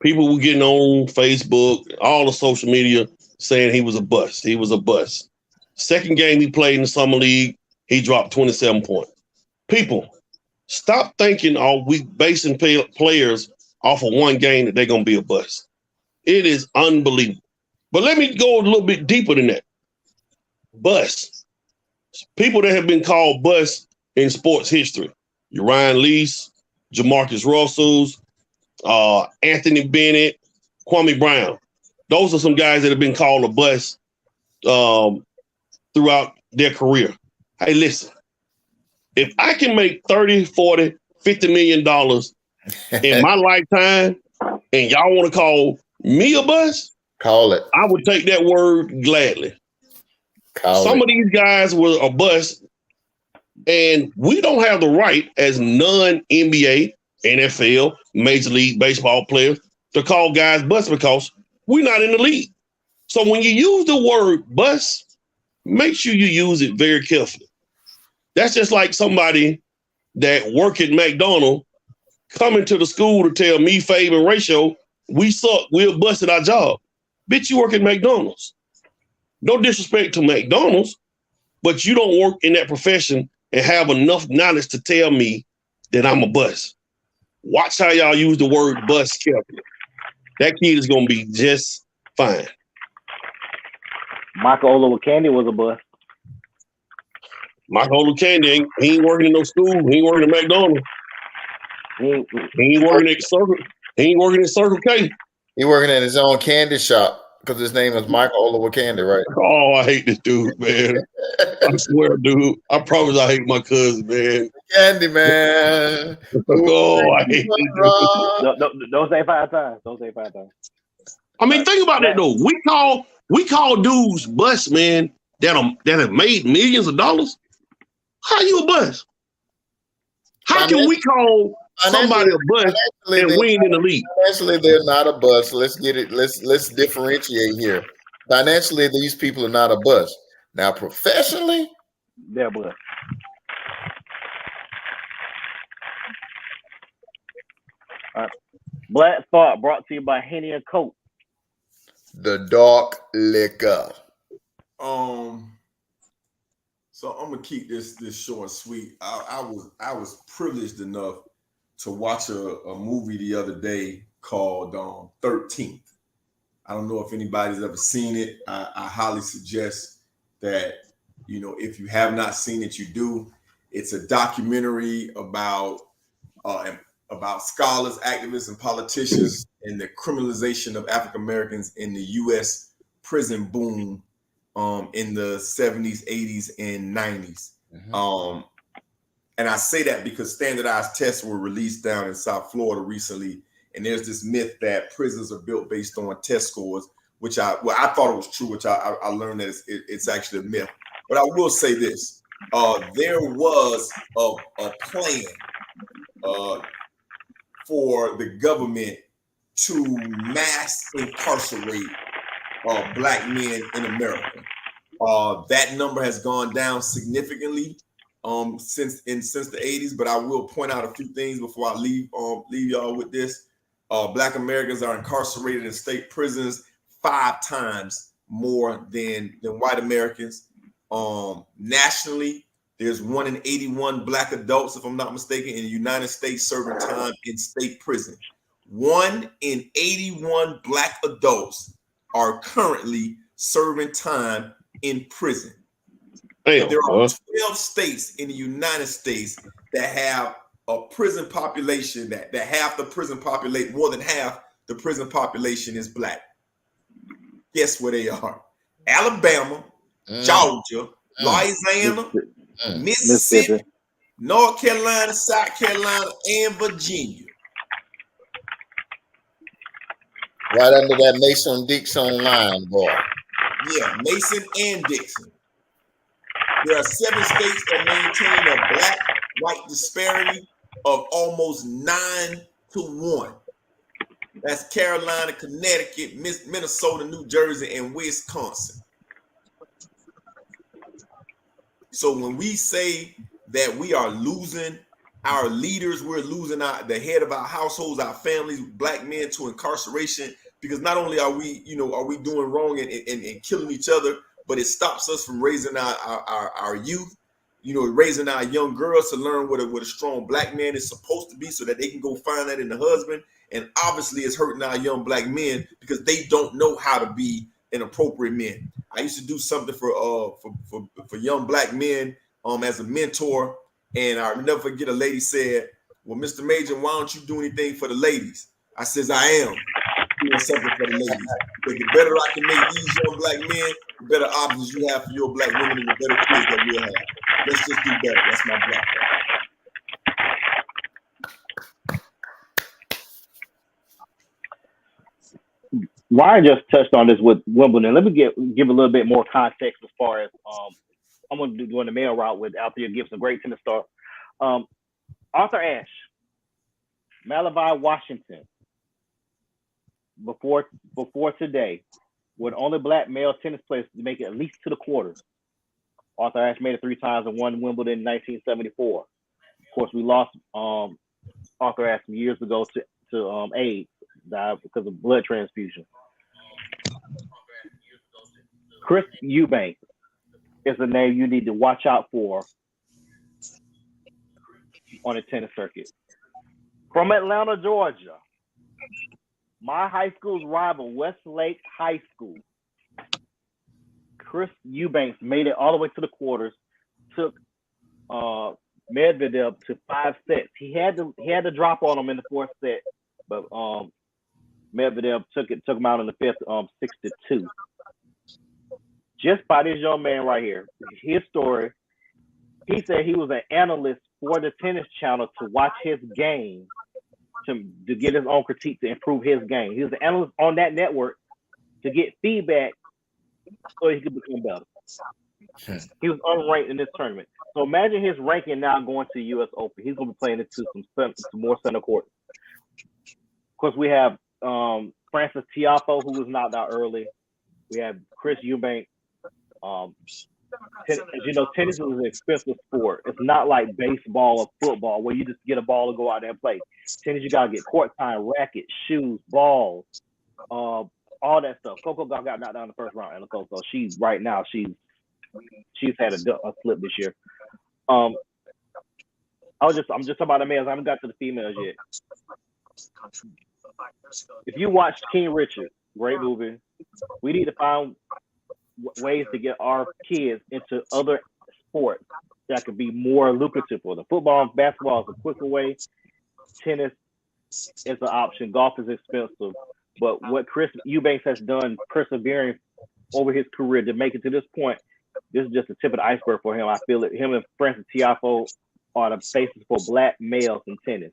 people were getting on Facebook, all the social media, saying he was a bust. He was a bust. Second game he played in the summer league, he dropped 27 points. People, stop thinking we basing players off of one game that they're going to be a bust. It is unbelievable. But let me go a little bit deeper than that. Bust. People that have been called bust in sports history. Ryan Lease, Jamarcus Russells, Anthony Bennett, Kwame Brown. Those are some guys that have been called a bust throughout their career. Hey, listen, if I can make $30, $40, $50 million in my lifetime and y'all want to call me a bust, call it. I would take that word gladly. Some of these guys were a bust, and we don't have the right as non-NBA, NFL, Major League Baseball players to call guys bust because we're not in the league. So when you use the word bust, make sure you use it very carefully. That's just like somebody that work at McDonald's coming to the school to tell me, Fabe, and Ratio, we suck, we're busting our job. Bitch, you work at McDonald's. No disrespect to McDonald's, but you don't work in that profession and have enough knowledge to tell me that I'm a bust. Watch how y'all use the word bust carefully. That kid is going to be just fine. Michael Olowokandi was a bust. Michael Olowokandi, he ain't working in no school. He ain't working at McDonald's. He ain't working at Circle. He ain't working at Circle K. He working at his own candy shop because his name is Michael Oliver Candy, right? Oh, I hate this dude, man. I swear, dude. I promise I hate my cousin, man. Candy man. Oh, I hate this dude. Don't say 5 times. Don't say 5 times. I mean, think about that though. We call dudes bust, man, that have made millions of dollars. How you a bust? How can we call somebody a bust and we ain't in the league? Financially, they're not a bust. Let's get it. Let's differentiate here. Financially, these people are not a bust. Now, professionally, they're a bust. All right. Black Thought brought to you by Henny and Coke. The dark liquor. So I'm gonna keep this short and sweet. I was privileged enough to watch a movie the other day called 13th. I don't know if anybody's ever seen it. I highly suggest that, you know, if you have not seen it, you do. It's a documentary about scholars, activists, and politicians and the criminalization of African Americans in the U.S. prison boom in the 70s, 80s, and 90s. Mm-hmm. And I say that because standardized tests were released down in South Florida recently, and there's this myth that prisons are built based on test scores, which I thought it was true, which I learned that it's actually a myth. But I will say this: there was a plan for the government to mass incarcerate Black men in America. That number has gone down significantly since the 80s, but I will point out a few things before I leave y'all with this. Black Americans are incarcerated in state prisons 5 times more than white Americans. Nationally, there's 1 in 81 Black adults, if I'm not mistaken, in the United States serving time in state prison. 1 in 81 Black adults are currently serving time in prison. Damn, there are 12 states in the United States that have a prison population that half the prison population, more than half the prison population is Black. Guess where they are? Alabama, Georgia, Louisiana, Mississippi, North Carolina, South Carolina, and Virginia. Right under that Mason-Dixon line, boy. Yeah, Mason and Dixon. There are 7 states that maintain a Black-white disparity of almost 9-1. That's Carolina, Connecticut, Minnesota, New Jersey, and Wisconsin. So when we say that we are losing our leaders, we're losing the head of our households, our families, Black men to incarceration, because not only are we doing wrong and killing each other, but it stops us from raising our youth, raising our young girls to learn what a strong Black man is supposed to be, so that they can go find that in the husband. And obviously it's hurting our young Black men because they don't know how to be an appropriate man. I used to do something for young Black men as a mentor, and I'll never forget a lady said, "Well, Mr. Major, why don't you do anything for the ladies?" I says, "I am doing something for the ladies. But the better I can make these young Black men, the better options you have for your Black women and the better kids that we'll have. Let's just do better." That's my Black part. Ryan just touched on this with Wimbledon. Let me give a little bit more context as far as I'm going to do the mail route with Althea Gibson, great tennis star. Arthur Ashe, Malachi, Washington. Before today, were the only Black male tennis players to make it at least to the quarters. Arthur Ashe made it 3 times and won Wimbledon in 1974. Of course, we lost Arthur Ashe some years ago to AIDS, died because of blood transfusion. Chris Eubanks is a name you need to watch out for on the tennis circuit. From Atlanta, Georgia, my high school's rival, Westlake High School. Chris Eubanks made it all the way to the quarters, took Medvedev to 5 sets. He had to drop on him in the 4th set, but Medvedev took him out in the 5th, 6-2. Just by this young man right here. His story. He said he was an analyst for the Tennis Channel to watch his game, to get his own critique to improve his game. He was an analyst on that network to get feedback so he could become better. He was unranked in this tournament. So imagine his ranking now going to the U.S. Open. He's going to be playing into some more center court. Of course, we have Francis Tiafoe, who was knocked out early. We have Chris Eubank. As you know, tennis is an expensive sport. It's not like baseball or football where you just get a ball and go out there and play. Tennis, you gotta get court time, rackets, shoes, balls, all that stuff. Coco got knocked down in the first round, and so she's right now she's had a slip this year. I'm just talking about the males. I haven't got to the females yet. If you watch King Richard, great movie. We need to find ways to get our kids into other sports that could be more lucrative for them. Football and basketball is a quicker way. Tennis is an option. Golf is expensive. But what Chris Eubanks has done, persevering over his career to make it to this point, this is just the tip of the iceberg for him. I feel that him and Francis Tiafoe are the faces for black males in tennis.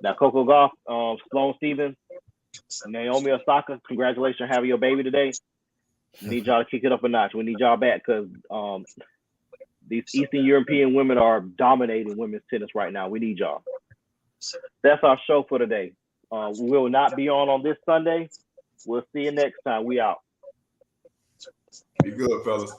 Now, Coco Gauff, Sloane Stephens, Naomi Osaka, congratulations on having your baby today. We need y'all to kick it up a notch. We need y'all back because these Eastern European women are dominating women's tennis right now. We need y'all. That's our show for today. We will not be on this Sunday. We'll see you next time. We out. Be good, fellas.